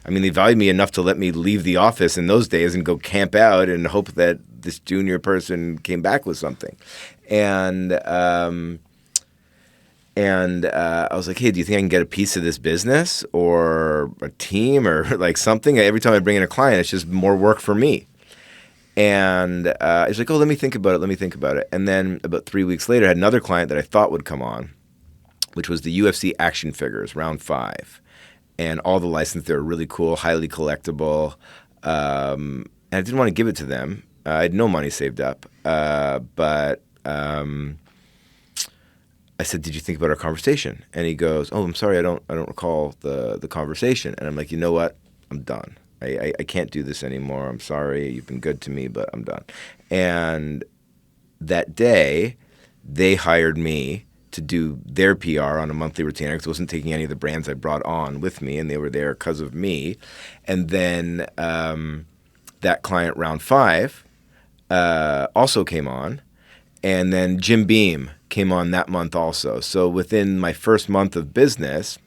I mean, they valued me enough to let me leave the office in those days and go camp out and hope that this junior person came back with something. And I was like, hey, do you think I can get a piece of this business or a team or like something? Every time I bring in a client, it's just more work for me. And he's like, oh, let me think about it. And then about 3 weeks later, I had another client that I thought would come on, which was the UFC action figures, round 5. And all the licenses, they were really cool, highly collectible. And I didn't want to give it to them. I had no money saved up. But I said, did you think about our conversation? And he goes, oh, I'm sorry, I don't recall the conversation. And I'm like, you know what? I'm done. I can't do this anymore. I'm sorry. You've been good to me, but I'm done. And that day, they hired me to do their PR on a monthly retainer because I wasn't taking any of the brands I brought on with me, and they were there because of me. And then that client, round 5, also came on. And then Jim Beam came on that month also. So within my first month of business...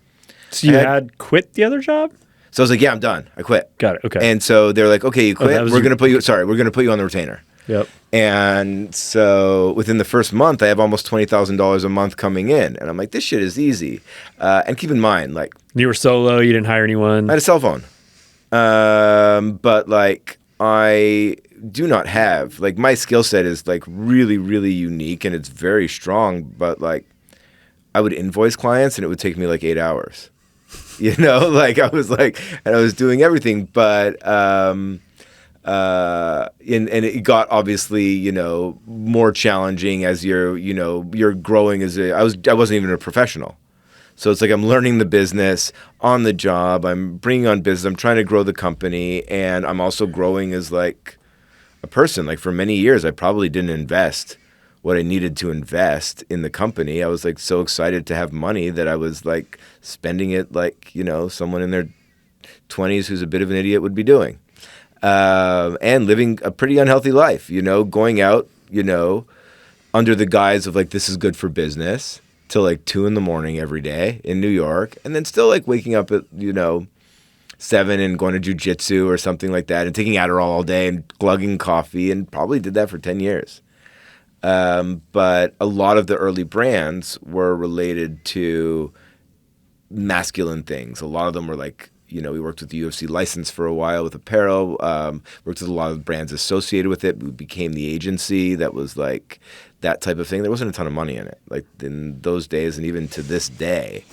So you had quit the other job? So I was like, yeah, I'm done. I quit. Got it. Okay. And so they're like, okay, you quit. We're going to put you on the retainer. Yep. And so within the first month, I have almost $20,000 a month coming in. And I'm like, this shit is easy. And keep in mind, like... You were solo. You didn't hire anyone. I had a cell phone. But, like, I do not have... Like, my skill set is, like, really, really unique. And it's very strong. But, like, I would invoice clients, and it would take me, like, 8 hours. You know? Like, I was, like... And I was doing everything. But... and it got obviously, you know, more challenging as you're growing I wasn't even a professional. So it's like I'm learning the business on the job. I'm bringing on business. I'm trying to grow the company, and I'm also growing as like a person. Like for many years, I probably didn't invest what I needed to invest in the company. I was like so excited to have money that I was like spending it like, you know, someone in their 20s who's a bit of an idiot would be doing. And living a pretty unhealthy life, you know, going out, you know, under the guise of like, this is good for business, till like 2 a.m. every day in New York, and then still like waking up at 7 and going to jujitsu or something like that, and taking Adderall all day and glugging coffee, and probably did that for 10 years. But a lot of the early brands were related to masculine things. A lot of them were like, we worked with the UFC license for a while with apparel, worked with a lot of brands associated with it. We became the agency that was like that type of thing. There wasn't a ton of money in it. Like in those days, and even to this day,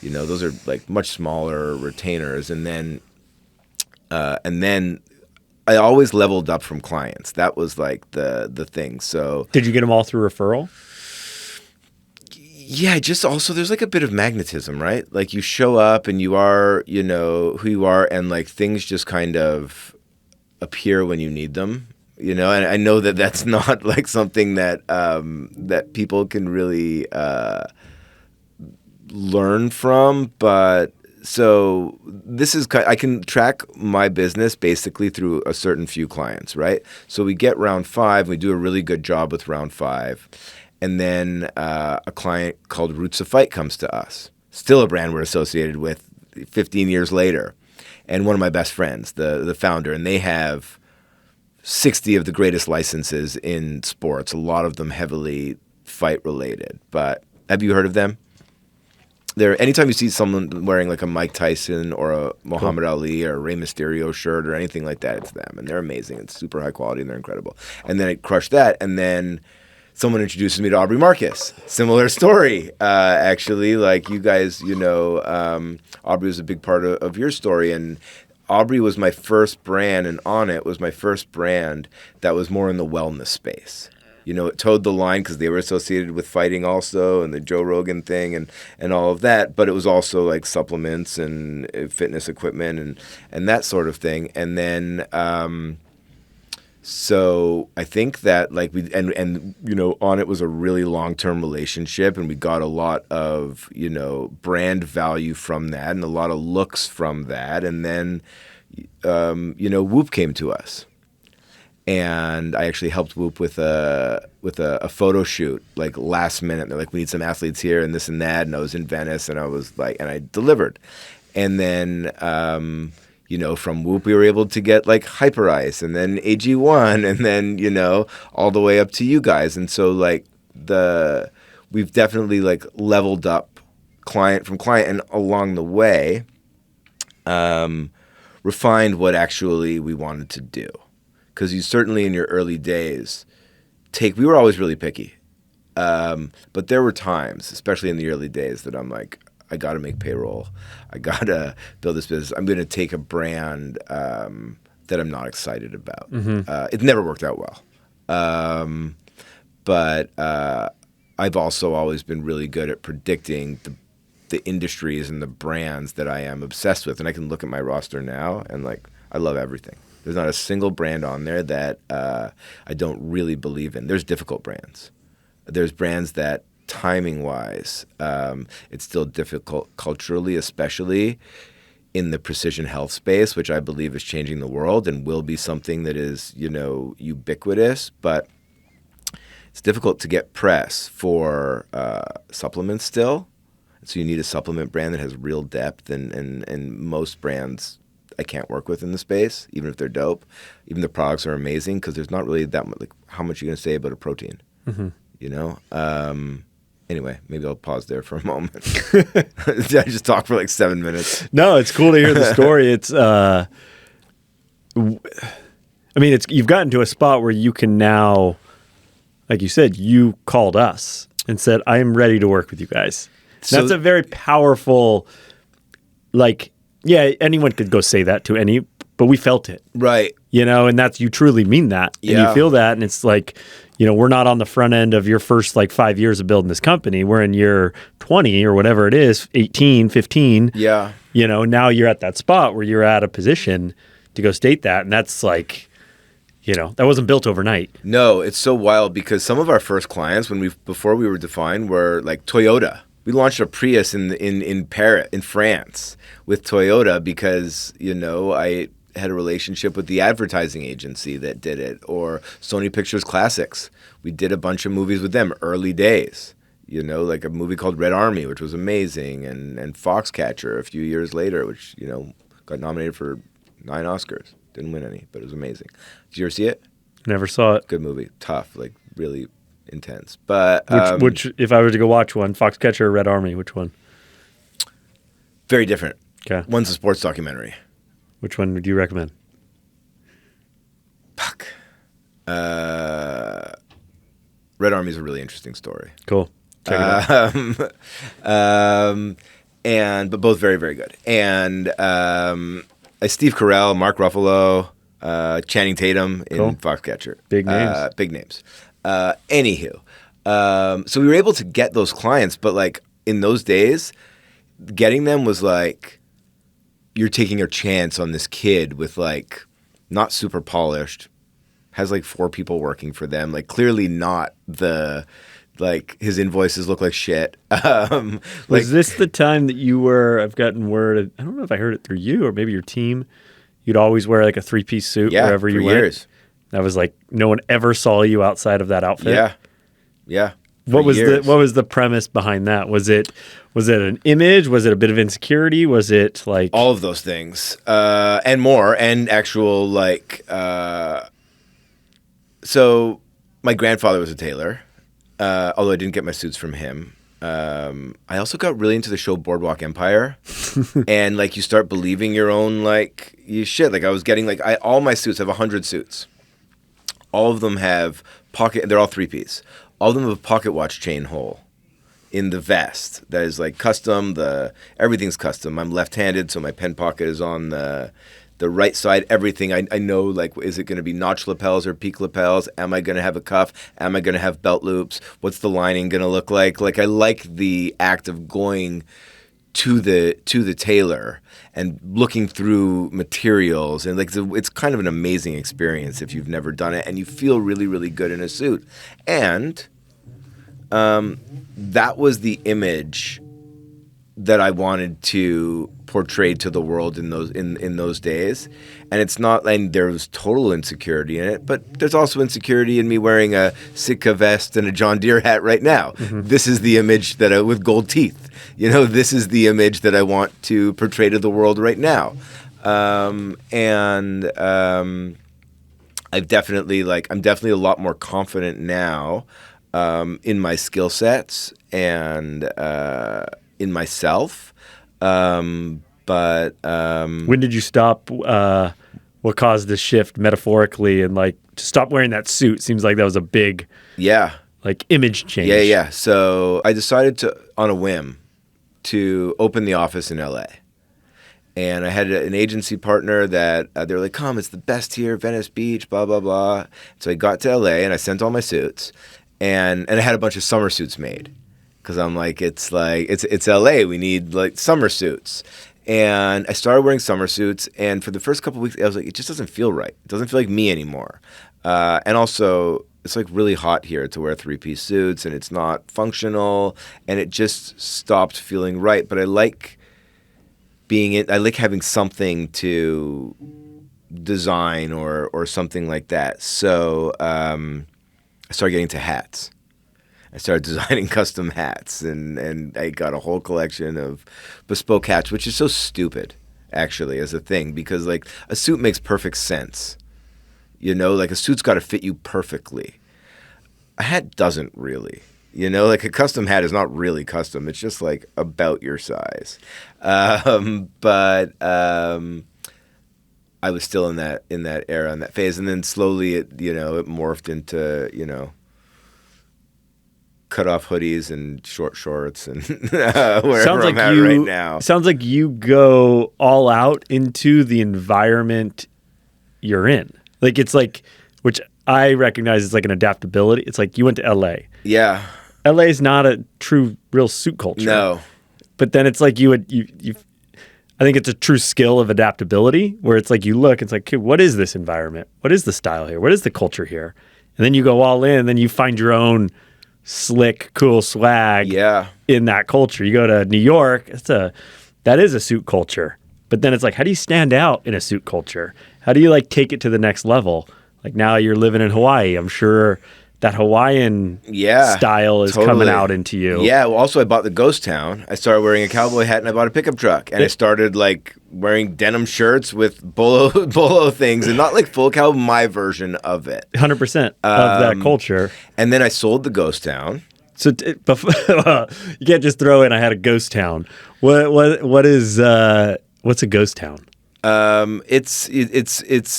those are like much smaller retainers. And then I always leveled up from clients. That was like the thing. So did you get them all through referral? Yeah, just also there's like a bit of magnetism, right? Like you show up and you are, who you are, and like things just kind of appear when you need them, And I know that that's not like something that that people can really learn from, but so this is I can track my business basically through a certain few clients, right? So we get round 5, we do a really good job with round 5. And then a client called Roots of Fight comes to us. Still a brand we're associated with 15 years later. And one of my best friends, the founder, and they have 60 of the greatest licenses in sports, a lot of them heavily fight related. But have you heard of them? Anytime you see someone wearing like a Mike Tyson or a Muhammad Ali or a Rey Mysterio shirt or anything like that, it's them. And they're amazing. It's super high quality and they're incredible. And then I crushed that. And then someone introduces me to Aubrey Marcus. Similar story, actually. Like you guys, Aubrey was a big part of your story. And Aubrey was my first brand, and On It was my first brand that was more in the wellness space. It towed the line because they were associated with fighting also, and the Joe Rogan thing and all of that. But it was also like supplements and fitness equipment and that sort of thing. And then so I think that like On It was a really long-term relationship, and we got a lot of, brand value from that and a lot of looks from that. And then, Whoop came to us, and I actually helped Whoop with a photo shoot like last minute. They're like, we need some athletes here and this and that. And I was in Venice, and I was like, and I delivered. And then, from Whoop, we were able to get like Hyper Ice and then AG1 and then, all the way up to you guys. And so like we've definitely like leveled up client from client, and along the way, refined what actually we wanted to do. Because you certainly in your early days we were always really picky. But there were times, especially in the early days, that I'm like, I got to make payroll. I got to build this business. I'm going to take a brand that I'm not excited about. Mm-hmm. It never worked out well. But I've also always been really good at predicting the industries and the brands that I am obsessed with. And I can look at my roster now and like, I love everything. There's not a single brand on there that I don't really believe in. There's difficult brands. There's brands that timing-wise, it's still difficult culturally, especially in the precision health space, which I believe is changing the world and will be something that is, ubiquitous. But it's difficult to get press for supplements still. So you need a supplement brand that has real depth, and most brands I can't work with in the space, even if they're dope. Even the products are amazing because there's not really that much. Like, how much are you going to say about a protein? Mm-hmm. Anyway, maybe I'll pause there for a moment. I just talked for like 7 minutes. No, it's cool to hear the story. It's, you've gotten to a spot where you can now, like you said, you called us and said, I am ready to work with you guys. So, that's a very powerful, like, yeah, anyone could go say that to any, but we felt it. Right. And that's, you truly mean that. And you feel that. And it's like, we're not on the front end of your first like 5 years of building this company. We're in year 20 or whatever it is, 18, 15. Yeah. Now you're at that spot where you're at a position to go state that. And that's like, that wasn't built overnight. No, it's so wild because some of our first clients before we were defined were like Toyota. We launched a Prius in Paris, in France, with Toyota because, I had a relationship with the advertising agency that did it, or Sony Pictures Classics. We did a bunch of movies with them, early days. You know, like a movie called Red Army, which was amazing, and Foxcatcher a few years later, which, you know, got nominated for 9 Oscars. Didn't win any, but it was amazing. Did you ever see it? Never saw it. Good movie. Tough, like really intense. But Which if I were to go watch one, Foxcatcher or Red Army, which one? very different. Okay. One's a sports documentary. Which one would you recommend? Fuck. Red Army is a really interesting story. Cool. Check it out. But both very, very good. And Steve Carell, Mark Ruffalo, Channing Tatum in Cool. Foxcatcher. Big names. Big names. Anywho, so we were able to get those clients, but like in those days, getting them was like you're taking a chance on this kid with like not super polished, has like 4 people working for them, like clearly not the like his invoices look like shit. Was this the time that you were? I've gotten word. I don't know if I heard it through you or maybe your team. You'd always wear like a 3-piece suit wherever you for went. years. That was like no one ever saw you outside of that outfit. Yeah. What was years. the premise behind that? Was it an image? Was it a bit of insecurity? Was it like All of those things and more, and actual like. So my grandfather was a tailor, although I didn't get my suits from him. I also got really into the show Boardwalk Empire, and like you start believing your own like you shit. Like I was getting like all my suits. I have 100 suits. All of them have pocket. They're all 3-piece. All of them have a pocket watch chain hole in the vest that is like custom. Everything's custom. I'm left-handed, so my pen pocket is on the right side. Everything I know, like, is it going to be notch lapels or peak lapels? Am I going to have a cuff? Am I going to have belt loops? What's the lining going to look like? Like I like the act of going to the tailor and looking through materials, and like it's kind of an amazing experience if you've never done it, and you feel really, really good in a suit. And that was the image that I wanted to portray to the world in those days. And it's not, and there was total insecurity in it, but there's also insecurity in me wearing a Sitka vest and a Jon Bier hat right now. Mm-hmm. This is the image that with gold teeth. You know, this is the image that I want to portray to the world right now. I'm definitely a lot more confident now in my skill sets and in myself. When did you stop? What caused this shift metaphorically, and like to stop wearing that suit? Seems like that was a big like image change. Yeah. So I decided on a whim to open the office in LA. And I had an agency partner that they were like, come, it's the best here, Venice Beach, blah, blah, blah. So I got to LA and I sent all my suits, and I had a bunch of summer suits made because I'm like, it's LA, we need like summer suits. And I started wearing summer suits, and for the first couple of weeks, I was like, it just doesn't feel right. It doesn't feel like me anymore. And also, it's like really hot here to wear 3-piece suits, and it's not functional, and it just stopped feeling right. But I like having something to design or something like that. So I started getting into hats. I started designing custom hats, and I got a whole collection of bespoke hats, which is so stupid, actually, as a thing, because like a suit makes perfect sense. You know, like a suit's got to fit you perfectly. A hat doesn't really. You know, like a custom hat is not really custom. It's just like about your size. But I was still in that era, in that phase, and then slowly it morphed into cut off hoodies and short shorts and wherever I'm at right now. Sounds like you go all out into the environment you're in. Like it's like, which I recognize as like an adaptability. It's like you went to LA. Yeah. LA is not a true, real suit culture. No. But then it's like you I think it's a true skill of adaptability where it's like you look, it's like, okay, what is this environment? What is the style here? What is the culture here? And then you go all in, then you find your own slick, cool swag in that culture. You go to New York, that is a suit culture. But then it's like, how do you stand out in a suit culture? How do you like take it to the next level? Like now you're living in Hawaii. I'm sure that Hawaiian Yeah, style is totally. coming out into you. Yeah. Well, also I bought the ghost town. I started wearing a cowboy hat and I bought a pickup truck, and I started like wearing denim shirts with bolo things, and not like full cow, my version of it. 100% of that culture. And then I sold the ghost town. So you can't just throw in, I had a ghost town. What is what's a ghost town? It's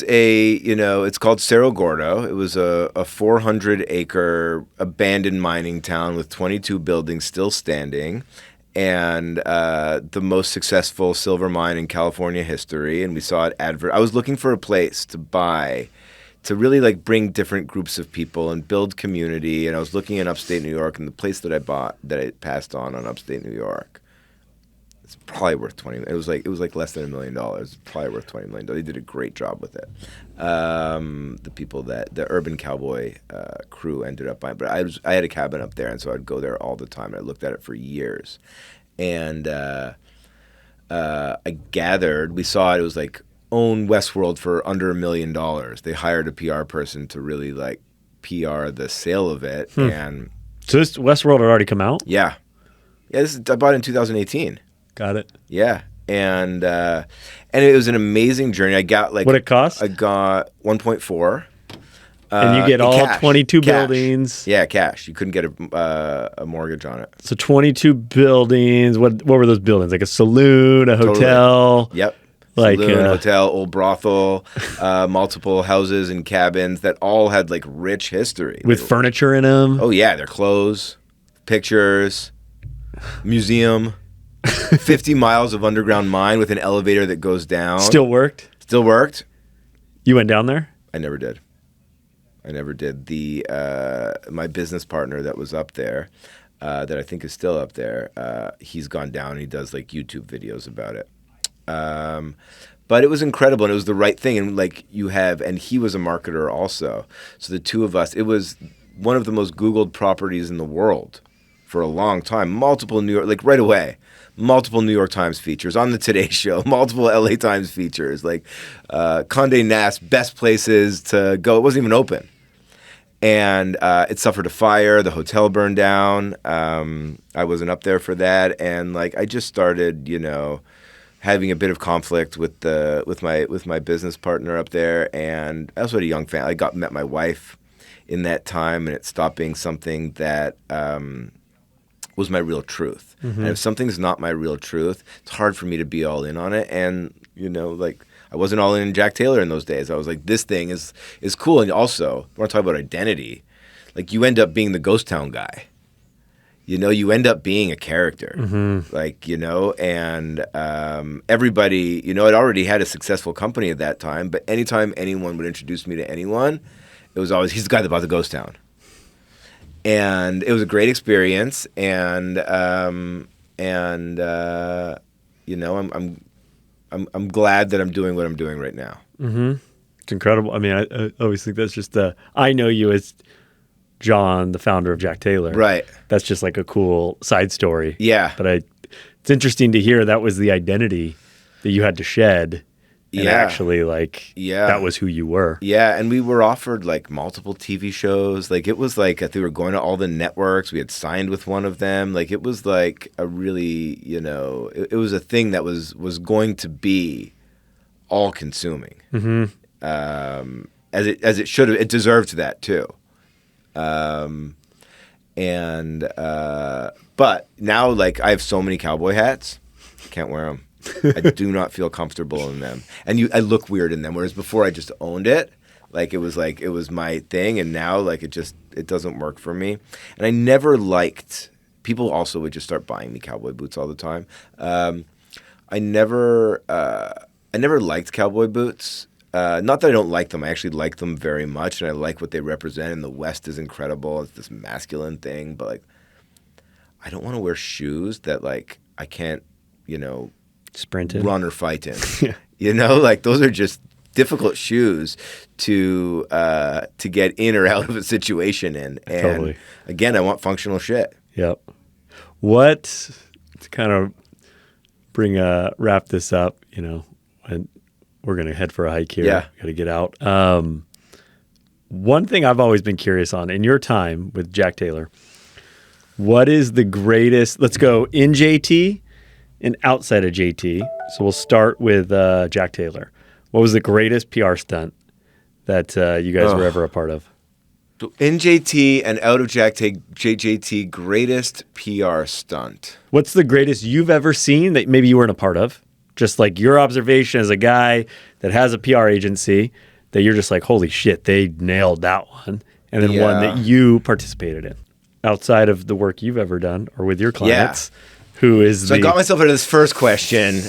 a, you know, it's called Cerro Gordo. It was a 400-acre abandoned mining town with 22 buildings still standing, and the most successful silver mine in California history. And we saw it I was looking for a place to buy, to really like bring different groups of people and build community. And I was looking in upstate New York, and the place that I bought, that I passed on upstate New York, it's probably worth It was like less than $1 million. It's probably worth $20 million. They did a great job with it. The people the Urban Cowboy crew ended up buying. But I had a cabin up there, and so I'd go there all the time. I looked at it for years, and I gathered. We saw it. It was like own Westworld for under $1 million. They hired a PR person to really like PR the sale of it, and so this Westworld had already come out. Yeah. I bought it in 2018. Got it. Yeah, and it was an amazing journey. I got like what it cost? I got 1.4. And you get all cash. 22 Cash. buildings. Yeah, cash. You couldn't get a mortgage on it. So 22 buildings. What were those buildings? Like a saloon, a hotel? Totally. Yep. Like Saloon, hotel, old brothel, multiple houses and cabins that all had like rich history. With furniture in them? Oh yeah, their clothes, pictures, museum. 50 miles of underground mine with an elevator that goes down. Still worked? Still worked. You went down there? I never did. My business partner that was up there, that I think is still up there, he's gone down and he does like YouTube videos about it. But it was incredible, and it was the right thing. And like and he was a marketer also. So the two of us, it was one of the most Googled properties in the world for a long time. Multiple New York, like right away. Multiple New York Times features on the Today Show, multiple LA Times features, like Condé Nast, best places to go. It wasn't even open. And it suffered a fire. The hotel burned down. I wasn't up there for that. And like I just started, having a bit of conflict with my business partner up there. And I also had a young family. Met my wife in that time, and it stopped being something that was my real truth. Mm-hmm. And if something's not my real truth, it's hard for me to be all in on it. And, like I wasn't all in Jack Taylor in those days. I was like, this thing is cool. And also, I want to talk about identity. Like you end up being the ghost town guy. You end up being a character. Mm-hmm. And everybody, I'd already had a successful company at that time, but anytime anyone would introduce me to anyone, it was always, he's the guy that bought the ghost town. And it was a great experience, and I'm glad that I'm doing what I'm doing right now. Mm-hmm. It's incredible. I mean, I always think that's just I know you as Jon, the founder of Jack Taylor. Right. That's just like a cool side story. Yeah. But it's interesting to hear that was the identity that you had to shed. And actually, that was who you were. Yeah, and we were offered, like, multiple TV shows. Like, it was like they were going to all the networks. We had signed with one of them. Like, it was like a really, it was a thing that was going to be all-consuming. Mm-hmm. As it should have. It deserved that, too. But now, like, I have so many cowboy hats. Can't wear them. I do not feel comfortable in them, and I look weird in them. Whereas before, I just owned it, like it was my thing, and now like it doesn't work for me. And I never liked people. Also, would just start buying me cowboy boots all the time. I never liked cowboy boots. Not that I don't like them. I actually like them very much, and I like what they represent. And the West is incredible. It's this masculine thing, but like, I don't want to wear shoes that like I can't, sprint in, run or fight in. Yeah. Like those are just difficult shoes to get in or out of a situation in. And totally. Again, I want functional shit. Yep. What to kind of wrap this up, and we're gonna head for a hike here. Yeah. Gotta get out. one thing I've always been curious on in your time with Jack Taylor, what is the greatest, let's go in JT and outside of JT. So we'll start with Jack Taylor. What was the greatest PR stunt that you guys were ever a part of? In JT and out of JT, greatest PR stunt. What's the greatest you've ever seen that maybe you weren't a part of? Just like your observation as a guy that has a PR agency that you're just like, holy shit, they nailed that one. And then one that you participated in outside of the work you've ever done or with your clients. Who is so I got myself into this first question.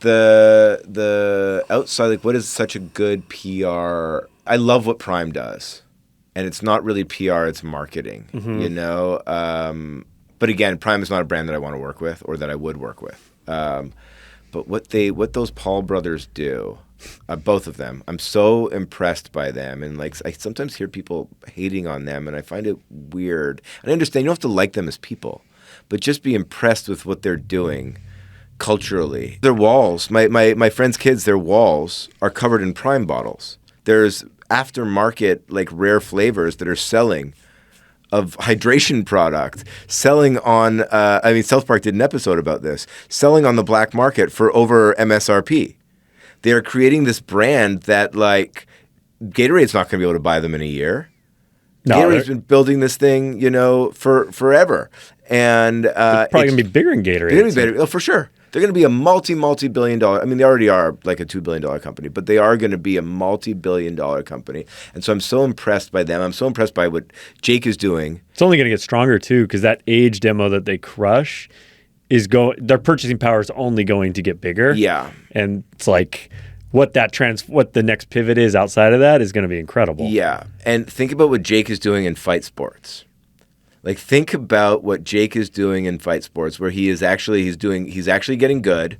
The outside, like, what is such a good PR? I love what Prime does, and it's not really PR; it's marketing. You know, but again, Prime is not a brand that I want to work with or that I would work with. But what those Paul brothers do, both of them, I'm so impressed by them, and like I sometimes hear people hating on them, and I find it weird. And I understand you don't have to like them as people, but just be impressed with what they're doing culturally. Their walls, my friends' kids, their walls are covered in Prime bottles. There's aftermarket, like, rare flavors that are selling of hydration product, selling on, South Park did an episode about this, selling on the black market for over MSRP. They are creating this brand that, like, Gatorade's not going to be able to buy them in a year. No, Gatorade's been building this thing, you know, for forever. And it's probably going to be bigger than Gatorade. They're going to be better. Oh, for sure. They're going to be a multi-billion dollar. I mean, they already are like a $2 billion company, but they are going to be a multi-billion dollar company. And so I'm so impressed by them. I'm so impressed by what Jake is doing. It's only going to get stronger too, because that age demo that they crush is their purchasing power is only going to get bigger. Yeah. And it's like what the next pivot is outside of that is going to be incredible. Yeah. And think about what Jake is doing in fight sports. Like, think about what Jake is doing in fight sports, where he's actually getting good.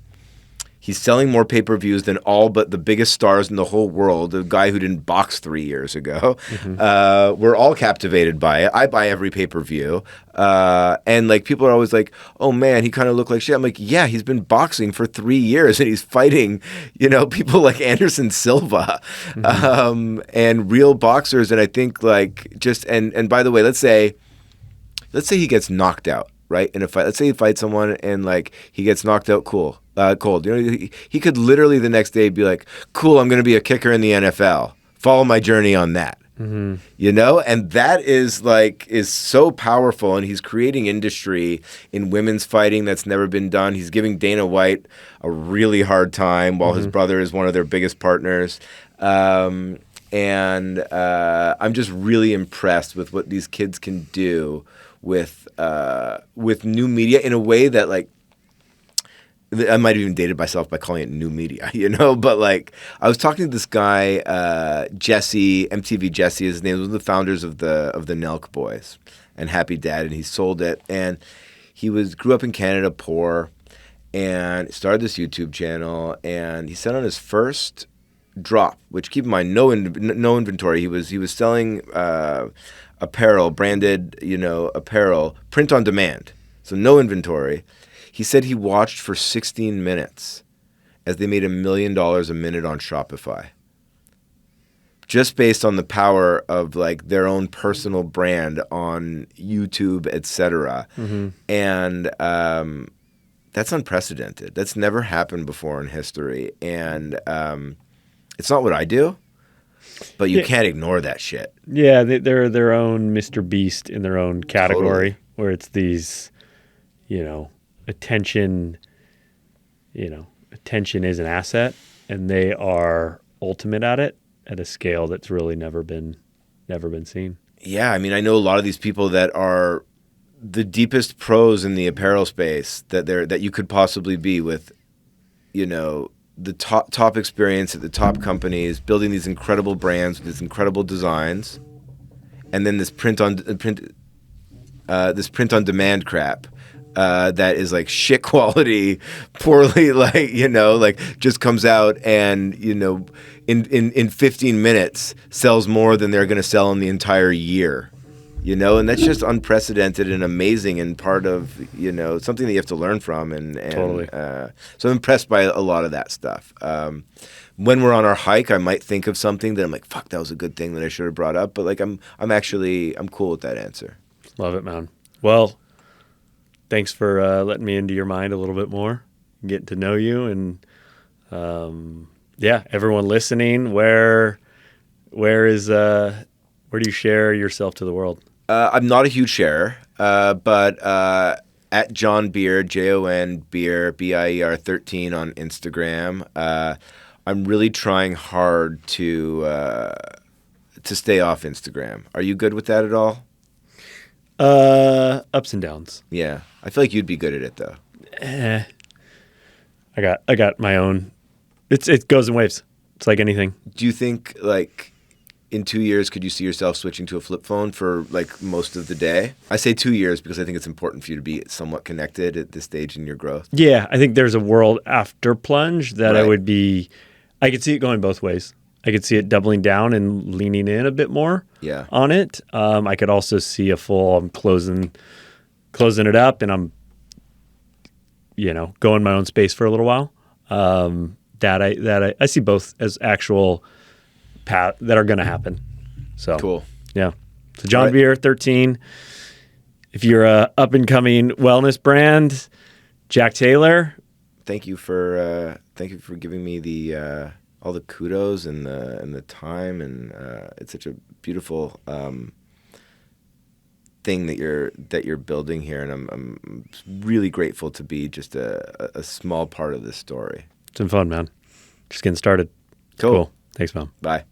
He's selling more pay-per-views than all but the biggest stars in the whole world. The guy who didn't box 3 years ago. We're all captivated by it. I buy every pay-per-view. And, like, people are always like, oh, man, he kind of looked like shit. I'm like, yeah, he's been boxing for 3 years, and he's fighting, you know, people like Anderson Silva and real boxers. And I think, like, just – and by the way, let's say he gets knocked out, right, in a fight. Let's say he fights someone and, like, he gets knocked out cold. You know, he could literally the next day be like, cool, I'm going to be a kicker in the NFL. Follow my journey on that. You know? And that is so powerful. And he's creating industry in women's fighting that's never been done. He's giving Dana White a really hard time while his brother is one of their biggest partners. And I'm just really impressed with what these kids can do with new media in a way that, like, I might have even dated myself by calling it new media, you know? But, like, I was talking to this guy, Jesse, MTV Jesse, his name was one of the founders of the Nelk Boys and Happy Dad, and he sold it. And he grew up in Canada, poor, and started this YouTube channel. And he said on his first drop, which, keep in mind, no inventory. He was selling apparel, branded, you know, apparel, print on demand. So no inventory. He said he watched for 16 minutes as they made $1 million a minute on Shopify. Just based on the power of, like, their own personal brand on YouTube, etc. And that's unprecedented. That's never happened before in history. And it's not what I do, but you can't ignore that shit. Yeah, they're their own Mr. Beast in their own category, where it's these, you know, attention is an asset, and they are ultimate at it at a scale that's really never been seen. Yeah, I mean, I know a lot of these people that are the deepest pros in the apparel space that you could possibly be with, you know, the top experience at the top companies, building these incredible brands with these incredible designs, and then this print on demand crap. That is like shit quality, poorly, like, you know, like just comes out and, you know, in 15 minutes sells more than they're going to sell in the entire year. You know, and that's just unprecedented and amazing, and part of, you know, something that you have to learn from. And Totally. So I'm impressed by a lot of that stuff. When we're on our hike, I might think of something that I'm like, fuck, that was a good thing that I should have brought up. But like, I'm cool with that answer. Love it, man. Well, thanks for letting me into your mind a little bit more, getting to know you. And yeah, everyone listening, where do you share yourself to the world? I'm not a huge sharer, but at Jon Bier, Jon Bier, Bier 13 on Instagram. I'm really trying hard to stay off Instagram. Are you good with that at all? Ups and downs. Yeah, I feel like you'd be good at it though. I got my own. It goes in waves. It's like anything. Do you think like in 2 years could you see yourself switching to a flip phone for like most of the day? I say 2 years because I think it's important for you to be somewhat connected at this stage in your growth. Yeah, I think there's a world after plunge that Right. I could see it going both ways. I could see it doubling down and leaning in a bit more Yeah. on it. I could also see I'm closing it up, and I'm, going my own space for a little while. I see both as actual path that are going to happen. So Cool. yeah. So Jon Right. Bier 13. If you're a up and coming wellness brand, Jack Taylor. Thank you for giving me the all the kudos and the time, and it's such a beautiful thing that you're building here, and I'm really grateful to be just a small part of this story. It's been fun, man. Just getting started. Cool. Thanks, man. Bye.